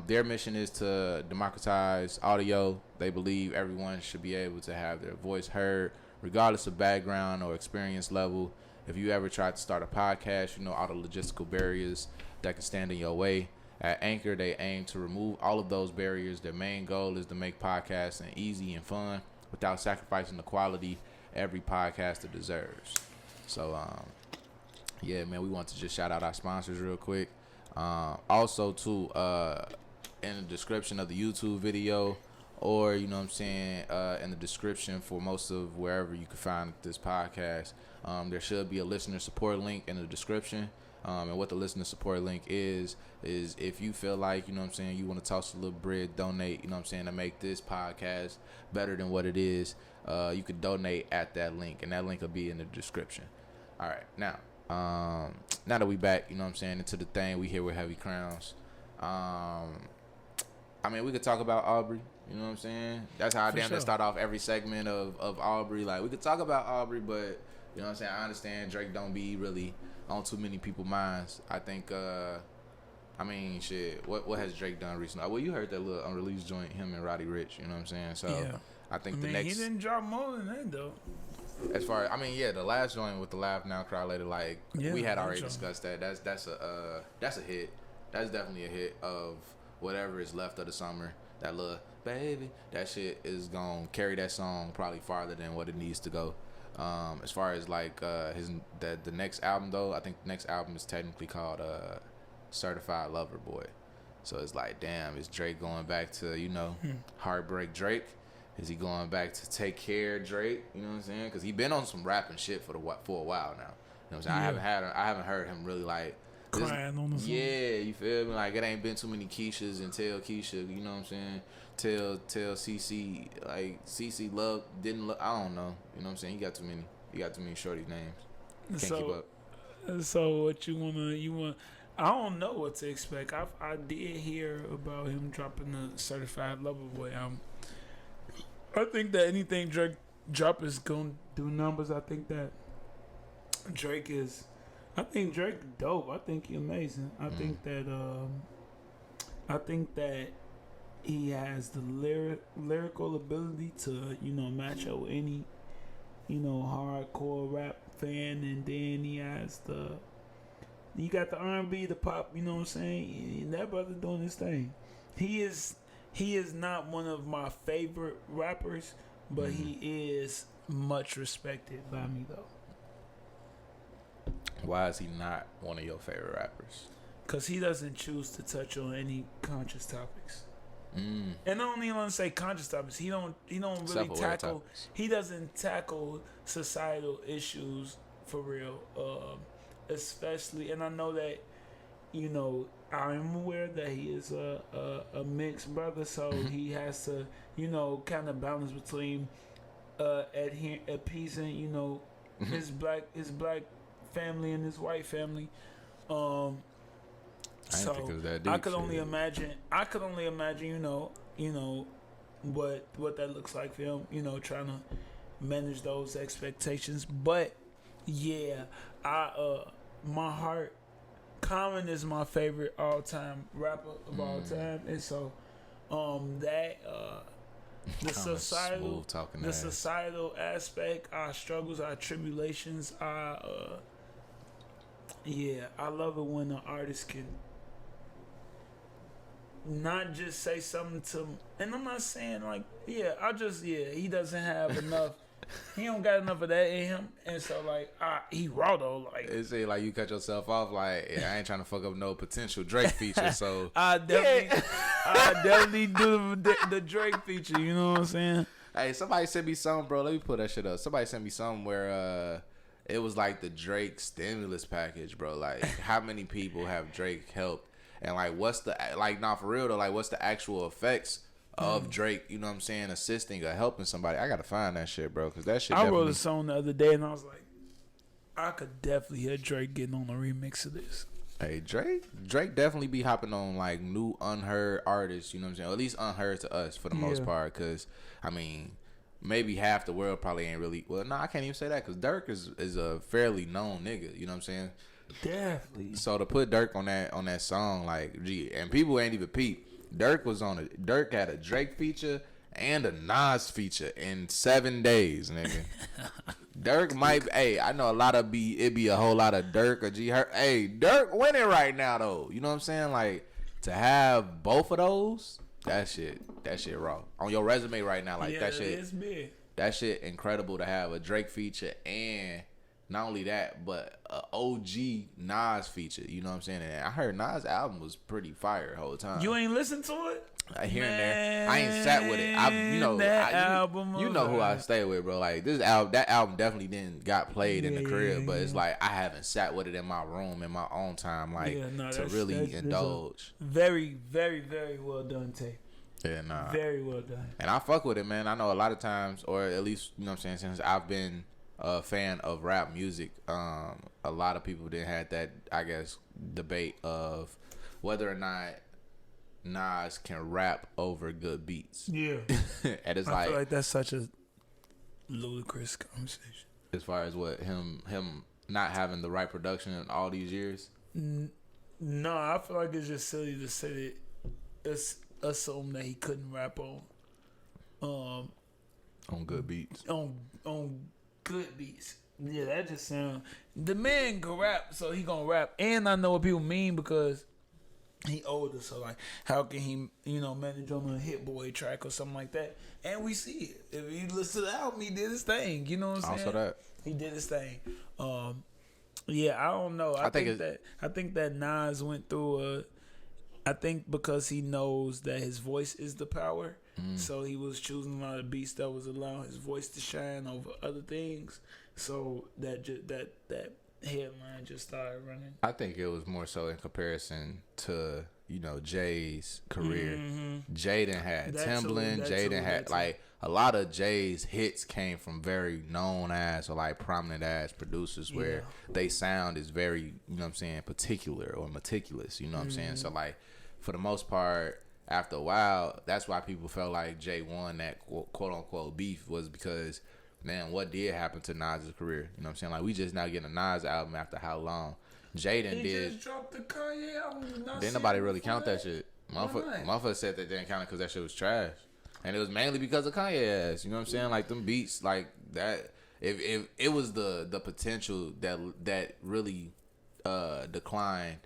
Their mission is to democratize audio. They believe everyone should be able to have their voice heard, regardless of background or experience level. If you ever tried to start a podcast, you know all the logistical barriers that can stand in your way. At Anchor, they aim to remove all of those barriers. Their main goal is to make podcasting easy and fun without sacrificing the quality every podcaster deserves. So, yeah, man, we want to just shout out our sponsors real quick. Also, too, in the description of the YouTube video, or, you know what I'm saying, in the description for most of wherever you can find this podcast, there should be a listener support link in the description. And what the listener support link is if you feel like, you know what I'm saying, you want to toss a little bread, donate, you know what I'm saying, to make this podcast better than what it is, you could donate at that link, and that link will be in the description. All right, now that we back, you know what I'm saying, into the thing, we here with Heavy Crownz. I mean, we could talk about Aubrey, you know what I'm saying? That's how I damn near start off every segment of Aubrey. Like, we could talk about Aubrey, but, you know what I'm saying, I understand Drake don't be really on too many people's minds. I think, I mean, shit, what has Drake done recently? Well, you heard that little unreleased joint, him and Roddy Ricch, you know what I'm saying? So, yeah. I think the next... he didn't drop more than that, though. As far as, I mean, yeah, the last joint with the Laugh Now, Cry Later, like, we had already discussed that. That's a hit. That's definitely a hit of whatever is left of the summer. That little baby, that shit is gonna carry that song probably farther than what it needs to go. As far as like the next album though, I think the next album is technically called Certified Lover Boy. So it's like, damn, is Drake going back to, Heartbreak Drake? Is he going back to Take Care Drake? You know what I'm saying? Because he been on some rapping shit for a while now. You know what I'm saying? Yeah. I haven't heard him really like crying on the song. Yeah, you feel me? Like, it ain't been too many Keishas and tell Keisha, you know what I'm saying? Tell CC, like CC didn't look. I don't know. You know what I'm saying? He got too many shorty names. Can't keep up. So what you want? I don't know what to expect. I did hear about him dropping the Certified Lover Boy album. I think that anything Drake drop is gonna do numbers. I think Drake dope. I think he amazing. I think that he has the lyrical ability to, match up with any, hardcore rap fan, and then you got the R&B, the pop, you know what I'm saying? That brother doing his thing. He is not one of my favorite rappers, but he is much respected by me though. Why is he not one of your favorite rappers? Because he doesn't choose to touch on any conscious topics. And I don't even want to say conscious topics. He don't really tackle. Topics. He doesn't tackle societal issues for real. Especially, and I know that, I am aware that he is a mixed brother, so he has to, kind of balance between appeasing, his black family and his white family. So think it was that deep. I could only imagine, what that looks like for him, trying to manage those expectations. But yeah, my heart, Common is my favorite all-time rapper of all time, and so the societal aspect, our struggles, our tribulations, I love it when an artist can not just say something to, and I'm not saying like, he doesn't have enough. He don't got enough of that in him, and so like, he raw though. Like, it's like you cut yourself off. Like, I ain't trying to fuck up no potential Drake feature. So I definitely do the Drake feature. You know what I'm saying? Hey, somebody sent me something, bro. Let me pull that shit up. Somebody sent me something where it was like the Drake stimulus package, bro. Like, how many people have Drake helped, and like, what's the for real though? Like, what's the actual effects of Drake, you know what I'm saying, assisting or helping somebody? I gotta find that shit, bro, because that shit. I wrote a song the other day and I was like, I could definitely hear Drake getting on a remix of this. Hey, Drake definitely be hopping on like new unheard artists, you know what I'm saying, or at least unheard to us for the most part, because I mean, maybe half the world probably ain't really. Well, no, I can't even say that because Dirk is a fairly known nigga, you know what I'm saying. Definitely. So to put Dirk on that song, like, gee, and people ain't even peep. Dirk had a Drake feature and a Nas feature in 7 days, nigga. Dirk might, I know it be a whole lot of Dirk or G. Hey, Dirk winning right now though. You know what I'm saying? Like, to have both of those, that shit raw on your resume right now. Like, that shit is big. That shit incredible to have a Drake feature and not only that, but a OG Nas feature. You know what I'm saying? And I heard Nas' album was pretty fire the whole time. You ain't listened to it? Here and there. I ain't sat with it. You know who I stay with, bro. Like, that album definitely didn't got played in the crib, but it's like I haven't sat with it in my room in my own time, like, to really indulge. Very, very, very well done tape. Yeah, nah. Very well done. And I fuck with it, man. I know a lot of times, or at least, you know what I'm saying, since I've been a fan of rap music, a lot of people didn't have that, I guess, debate of whether or not Nas can rap over good beats. Yeah. And it's I feel like that's such a ludicrous conversation. As far as what him not having the right production in all these years? No, I feel like it's just silly to say that, assume that he couldn't rap on good beats. On good beats. Yeah, that just sound. The man can rap, so he gonna rap. And I know what people mean because he older, so like, how can he, manage on a Hit Boy track or something like that? And we see it. If you listen to the album, he did his thing. You know what I'm saying? Also that he did his thing. Yeah, I don't know. I think that Nas went through I think because he knows that his voice is the power, so he was choosing a lot of beats that was allowing his voice to shine over other things. So that headline just started running. I think it was more so in comparison to, Jay's career. Jay done had Timbaland. Jay done had, like, a lot of Jay's hits came from very known ass or, like, prominent ass producers where they sound is very, particular or meticulous, you know what I'm saying? So, like, for the most part, after a while, that's why people felt like Jay won that quote-unquote beef was because, man, what did happen to Nas' career? You know what I'm saying? Like, we just now getting a Nas album after how long? Jaden did. Just dropped the Kanye album. Didn't nobody really count that shit. Motherfucker said that they didn't count it because that shit was trash. And it was mainly because of Kanye ass. You know what I'm saying? Like, them beats, like, that. If it was the potential that really declined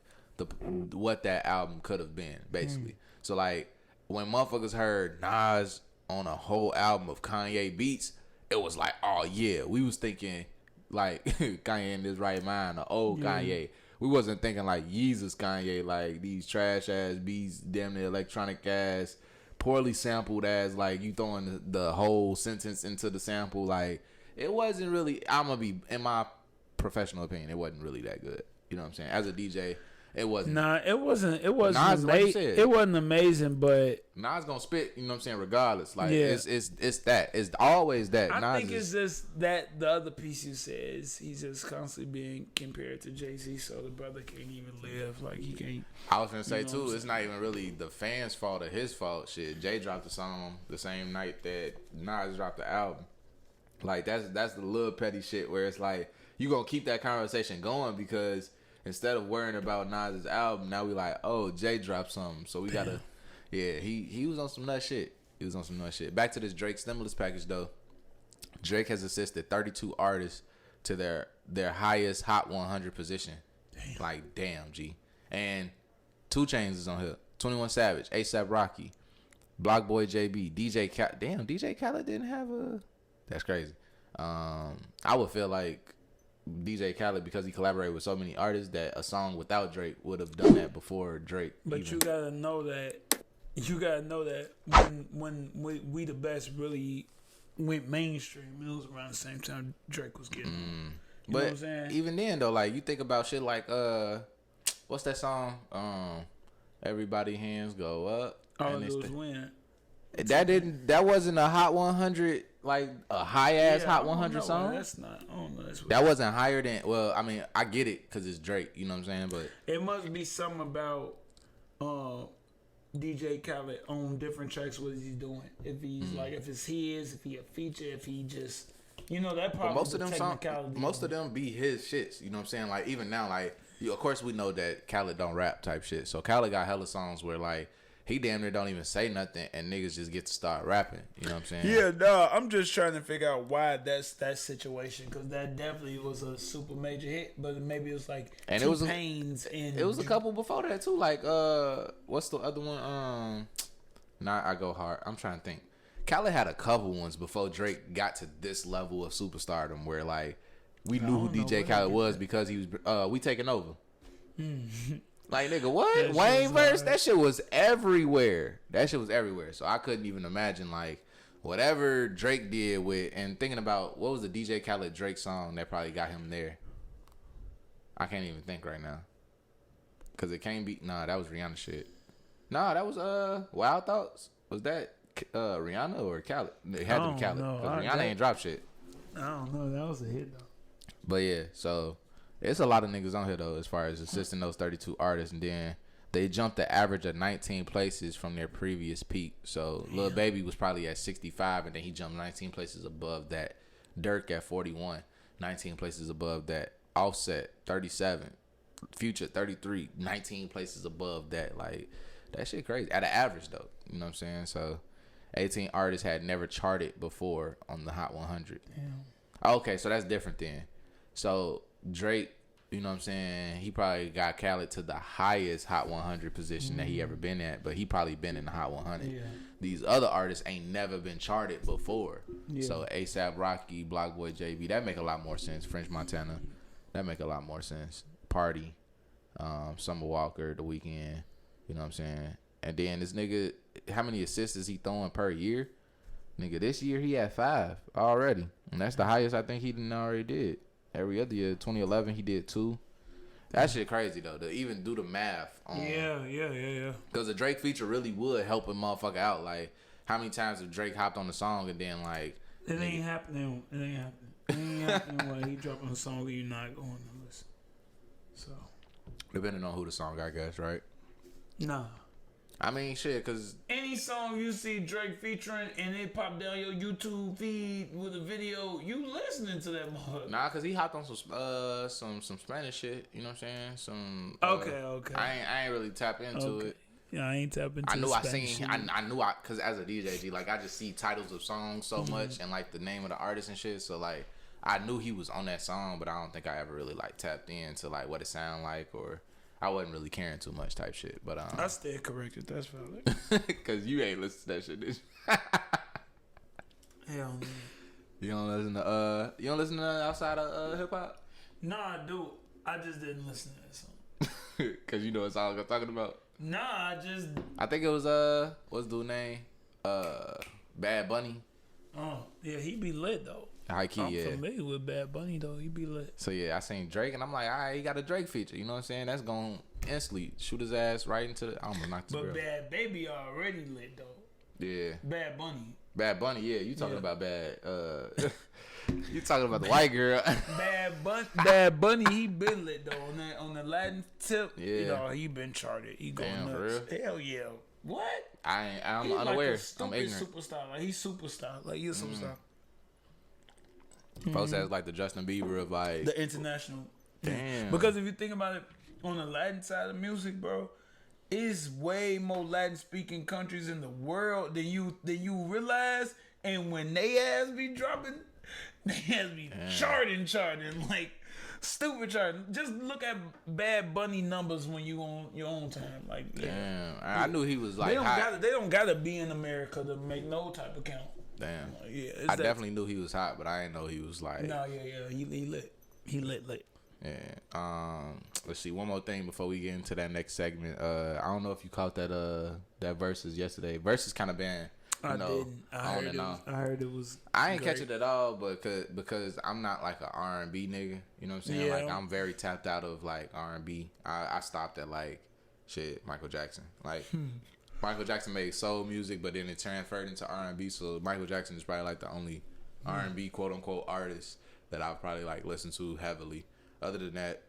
what that album could have been, basically. So, like, when motherfuckers heard Nas on a whole album of Kanye beats, it was like, oh, yeah. We was thinking, like, Kanye in his right mind, the old Kanye. We wasn't thinking, like, Yeezus Kanye, like, these trash-ass beats, damn near electronic-ass, poorly sampled as, like, you throwing the whole sentence into the sample. Like, it wasn't really, in my professional opinion, it wasn't really that good. You know what I'm saying? As a DJ, it wasn't. Nah, it wasn't Nas, like you said, it wasn't amazing, but Nas gonna spit, you know what I'm saying, regardless. Like, it's that. It's always that. I think it's just that the other piece you said is he's just constantly being compared to Jay-Z, so the brother can't even live. Like, he can't. I was gonna say, too, it's not even really the fans' fault or his fault. Shit, Jay dropped the song the same night that Nas dropped the album. Like, that's the little petty shit where it's like, you gonna keep that conversation going because instead of worrying about Nas' album, now we like, oh, Jay dropped something. So we gotta, he was on some nut shit. Back to this Drake stimulus package, though. Drake has assisted 32 artists to their highest Hot 100 position. Damn. Like, damn, G. And 2 Chainz is on here. 21 Savage, A$AP Rocky, Block Boy JB, DJ Khaled. Damn, DJ Khaled didn't have a... That's crazy. I would feel like DJ Khaled, because he collaborated with so many artists, that a song without Drake would have done that before Drake. But even. you gotta know that when we the best really went mainstream, it was around the same time Drake was getting. You know what I'm saying? Even then though, like, you think about shit like what's that song? Everybody hands go up. All it was win. That wasn't a Hot 100, like a high ass Hot 100 song. That's not. I don't know. That wasn't higher than. Well, I mean, I get it because it's Drake. You know what I'm saying? But it must be something about DJ Khaled on different tracks. What is he doing? If he's like, if it's his, if he a feature, if he just, that probably most of them songs, most of them be his shits. You know what I'm saying? Like, even now, like, of course we know that Khaled don't rap type shit. So Khaled got hella songs where, like, he damn near don't even say nothing and niggas just get to start rapping. You know what I'm saying? Yeah, no, I'm just trying to figure out why that's that situation, because that definitely was a super major hit, but maybe it was like and it was Pains and it was a couple before that too. Like what's the other one? Not I Go Hard. I'm trying to think. Khaled had a couple ones before Drake got to this level of superstardom where, like, we knew who DJ Khaled was because he was We Taking Over. Like, nigga, what? Wayne verse? That shit was everywhere. So I couldn't even imagine, like, whatever Drake did with, and thinking about what was the DJ Khaled Drake song that probably got him there. I can't even think right now. Cause it can't be. Nah, that was Rihanna shit. Nah, that was Wild Thoughts. Was that Rihanna or Khaled? It had to be Khaled. Cause Rihanna ain't dropped shit. I don't know. That was a hit though. But yeah, so it's a lot of niggas on here though, as far as assisting those 32 artists, and then they jumped the average of 19 places from their previous peak. So Lil Baby was probably at 65, and then he jumped 19 places above that. Dirk at 41, 19 places above that. Offset 37, Future 33, 19 places above that. Like, that shit crazy. At an average though, you know what I'm saying? So 18 artists had never charted before on the Hot 100. Damn. Okay, so that's different then. So Drake, you know what I'm saying, he probably got Khaled to the highest Hot 100 position that he ever been at, but he probably been in the Hot 100. Yeah. These other artists ain't never been charted before. Yeah. So A$AP Rocky, Block Boy JB, that make a lot more sense. French Montana, that make a lot more sense. Party, Summer Walker, The Weeknd, You know what I'm saying? And then this nigga, how many assists is he throwing per year? Nigga, this year he had 5 already. And that's the highest I think he done already did. Every other year, 2011, he did 2. That shit crazy, though, to even do the math. Yeah. Because the Drake feature really would help a motherfucker out. Like, how many times have Drake hopped on the song and then, like... It ain't happening. It ain't happening when he dropping a song and you're not going to listen. So... Depending on who the song, I guess, right? Nah. I mean, shit, because... Any song you see Drake featuring and it pop down your YouTube feed with a video, you listening to that motherfucker. Nah, because he hopped on some Spanish shit, you know what I'm saying? Okay. I ain't really tap into it. Yeah, I ain't tap into I knew Spanish shit. because as a DJ, G, like, I just see titles of songs so much and, like, the name of the artist and shit, so, like, I knew he was on that song, but I don't think I ever really, like, tapped into, like, what it sound like, or... I wasn't really caring too much type shit, but I stay corrected. That's valid. Cause you ain't listen to that shit, did you? Hell no. You don't listen to outside of hip hop? Nah, I do. I just didn't listen to that song. Cause you know what song I'm talking about. Nah, I think it was what's the dude name? Bad Bunny. Oh yeah, he be lit though. High key, I'm familiar with Bad Bunny though. He be lit. So yeah, I seen Drake and I'm like, all right, he got a Drake feature. You know what I'm saying? That's gonna instantly shoot his ass right into the. I'm gonna knock this. But Bad Baby already lit though. Yeah. Bad Bunny, yeah. You talking about bad? You talking about the white girl? Bad Bunny, he been lit though on the Latin tip. Yeah. You know, he been charted. He going Damn, nuts. for real? Hell yeah. What? I'm He's unaware. Like a stupid I'm ignorant. superstar. Like he's superstar. Like he's a superstar. Folks that's like the Justin Bieber of like The international. Damn. Because if you think about it, on the Latin side of music, bro, it's way more Latin speaking countries in the world than you realize. And when they ass be dropping, they ass be charting like stupid charting. Just look at Bad Bunny numbers when you on your own time. Like damn, I knew he was like they don't gotta be in America to make no type of count. Damn. Yeah, I definitely knew he was hot, but I didn't know he was like. No, yeah, he lit. He lit. Yeah. Let's see. One more thing before we get into that next segment. I don't know if you caught that Versus yesterday. Versus kind of been. I didn't. I heard it was. I ain't catch it at all, but because I'm not like an R&B nigga. You know what I'm saying? Yeah. Like I'm very tapped out of like R&B. I stopped at like shit Michael Jackson. Like. Michael Jackson made soul music, but then it transferred into R&B. So Michael Jackson is probably like the only R&B quote unquote artist that I've probably like listened to heavily. Other than that,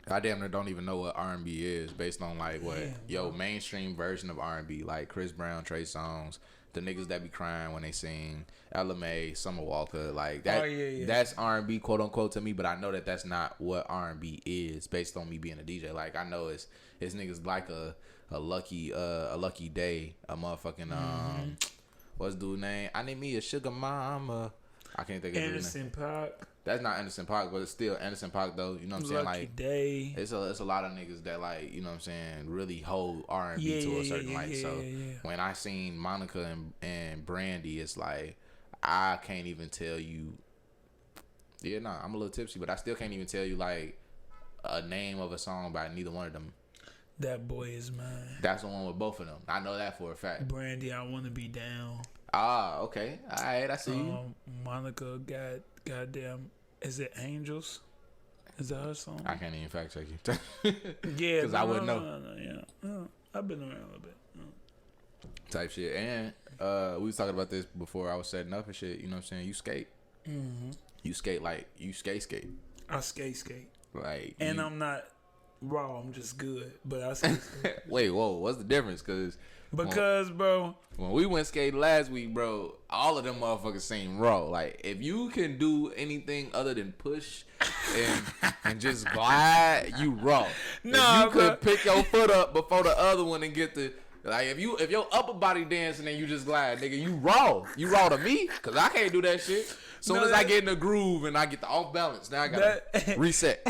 I damn near don't even know what R&B is based on like what mainstream version of R&B, like Chris Brown, Trey Songz, the niggas that be crying when they sing, Ella Mai, Summer Walker, like that. That's R&B quote unquote to me, but I know that that's not what R&B is based on me being a DJ. Like I know it's niggas like a lucky day, a motherfucking what's the dude's name? I need me a sugar mama. I can't think of his name. Anderson .Paak. That's not Anderson .Paak, but it's still Anderson .Paak though. You know what I'm saying? Lucky Like Day. It's a lot of niggas that like, you know what I'm saying, really hold R&B to a certain light. So when I seen Monica and Brandy, it's like I can't even tell you. Yeah, nah, I'm a little tipsy, but I still can't even tell you like a name of a song by neither one of them. That Boy Is Mine. That's the one with both of them. I know that for a fact. Brandy, I Wanna Be Down. Ah, okay. All right, I see you. Monica got goddamn. Is it Angels? Is that her song? I can't even fact check you. Yeah, because I wouldn't know. No. I've been around a little bit. Type shit. And we was talking about this before I was setting up and shit. You know what I'm saying? You skate. Mm-hmm. You skate like you skate. I skate. Like, and I'm not raw. I'm just good. But I skate. Wait, whoa. What's the difference? Because bro, when we went skating last week, bro, all of them motherfuckers seem raw. Like, if you can do anything other than push and just glide, you raw. No, if you could pick your foot up before the other one and get the like, if your upper body dancing and you just glide, nigga, you raw. You raw to me, cause I can't do that shit. Soon as I get in the groove and I get the off balance, now I gotta reset.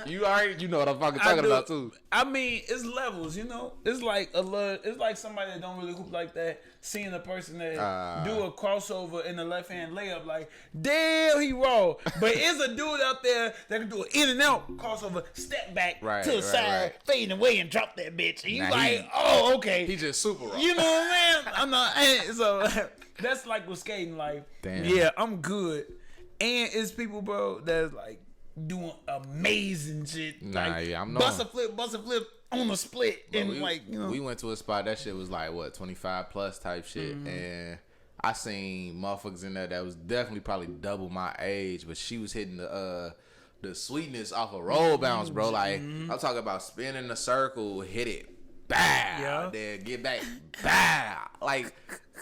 You know what I'm fucking talking about too. I mean, it's levels, you know. It's like somebody that don't really hoop like that seeing a person that do a crossover in the left hand layup, like, damn, he raw. But it's a dude out there that can do an in and out crossover, step back to the side, fading away and drop that bitch. And you like, oh, okay. He just super raw. You know what I mean? I'm not. So that's like with skating. Like, yeah, I'm good. And it's people, bro, that's like doing amazing shit. I'm not. Bust a flip on a split. But and we went to a spot, that shit was like, what, 25 plus type shit. And I seen motherfuckers in there that was definitely probably double my age, but she was hitting the sweetness off a roll bounce, bro. Like, I'm talking about spinning the circle, hit it, bow, then get back, bow. Like,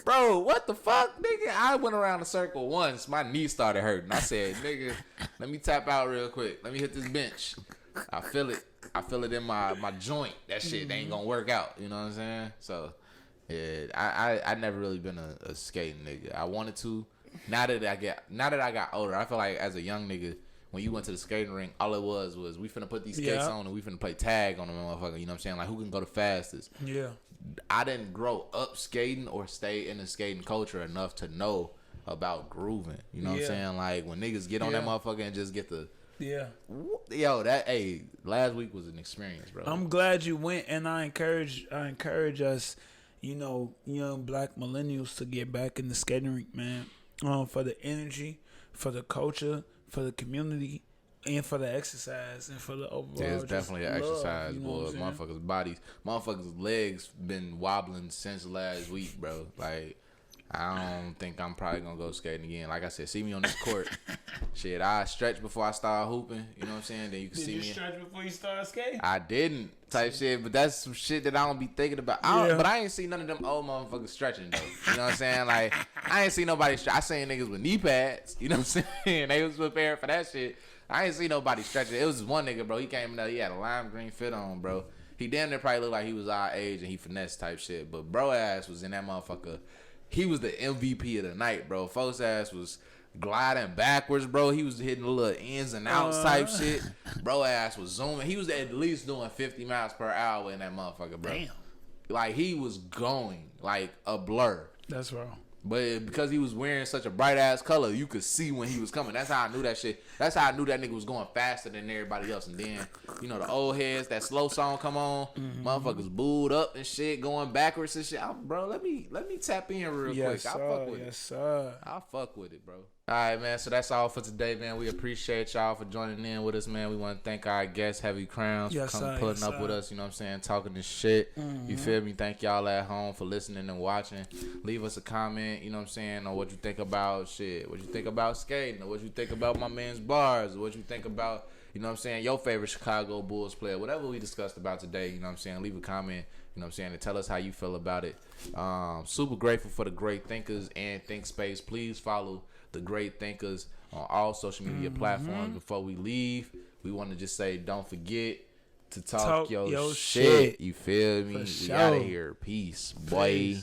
bro, what the fuck, nigga? I went around the circle once, my knee started hurting. I said, nigga, let me tap out real quick. Let me hit this bench. I feel it in my joint. That shit ain't gonna work out. You know what I'm saying? So, yeah, I never really been a skating nigga. I wanted to. Now that I got older, I feel like as a young nigga, when you went to the skating rink, all it was we finna put these skates on and we finna play tag on them motherfucker. You know what I'm saying? Like, who can go the fastest? Yeah. I didn't grow up skating or stay in the skating culture enough to know about grooving. You know what I'm saying? Like, when niggas get on that motherfucker and just get the last week was an experience, bro. I'm glad you went, and I encourage us, young black millennials to get back in the skating rink, man. For the energy, for the culture, for the community, and for the exercise, and for the overall. Yeah, it's definitely an exercise, boy. Motherfuckers' legs been wobbling since last week, bro. Like, I don't think I'm probably gonna go skating again. Like I said, see me on this court. Shit, I stretch before I start hooping. You know what I'm saying? Then you can see me. Did you stretch before you start skating? I didn't, type shit. But that's some shit that I don't be thinking about. But I ain't seen none of them old motherfuckers stretching though. You know what I'm saying? Like, I ain't seen nobody. I seen niggas with knee pads. You know what I'm saying? They was prepared for that shit. I ain't seen nobody stretching. It was just one nigga, bro. He came in there. He had a lime green fit on, bro. He damn near probably looked like he was our age and he finesse type shit. But bro ass was in that motherfucker. He was the MVP of the night, bro. Folks ass was gliding backwards, bro. He was hitting the little ins and outs type shit. Bro ass was zooming. He was at least doing 50 miles per hour in that motherfucker, bro. Damn. Like, he was going like a blur. That's wrong. But because he was wearing such a bright ass color, you could see when he was coming. That's how I knew that shit. That's how I knew that nigga was going faster than everybody else. And then, the old heads, that slow song come on, motherfuckers booed up and shit, going backwards and shit. Bro, let me tap in real quick. I'll fuck with it. Yes, sir. I'll fuck with it, bro. All right, man. So that's all for today, man. We appreciate y'all for joining in with us, man. We want to thank our guest, Heavy Crownz, for putting up with us. You know what I'm saying? Talking this shit. You feel me? Thank y'all at home for listening and watching. Leave us a comment, you know what I'm saying, on what you think about shit. What you think about skating, or what you think about my man's bars, or what you think about, you know what I'm saying, your favorite Chicago Bulls player. Whatever we discussed about today, you know what I'm saying, leave a comment, you know what I'm saying, and tell us how you feel about it. Super grateful for the great thinkers and think space. Please follow the great thinkers on all social media platforms. Before we leave, we want to just say, don't forget to talk your shit. You feel me? We out of here. Peace, boy.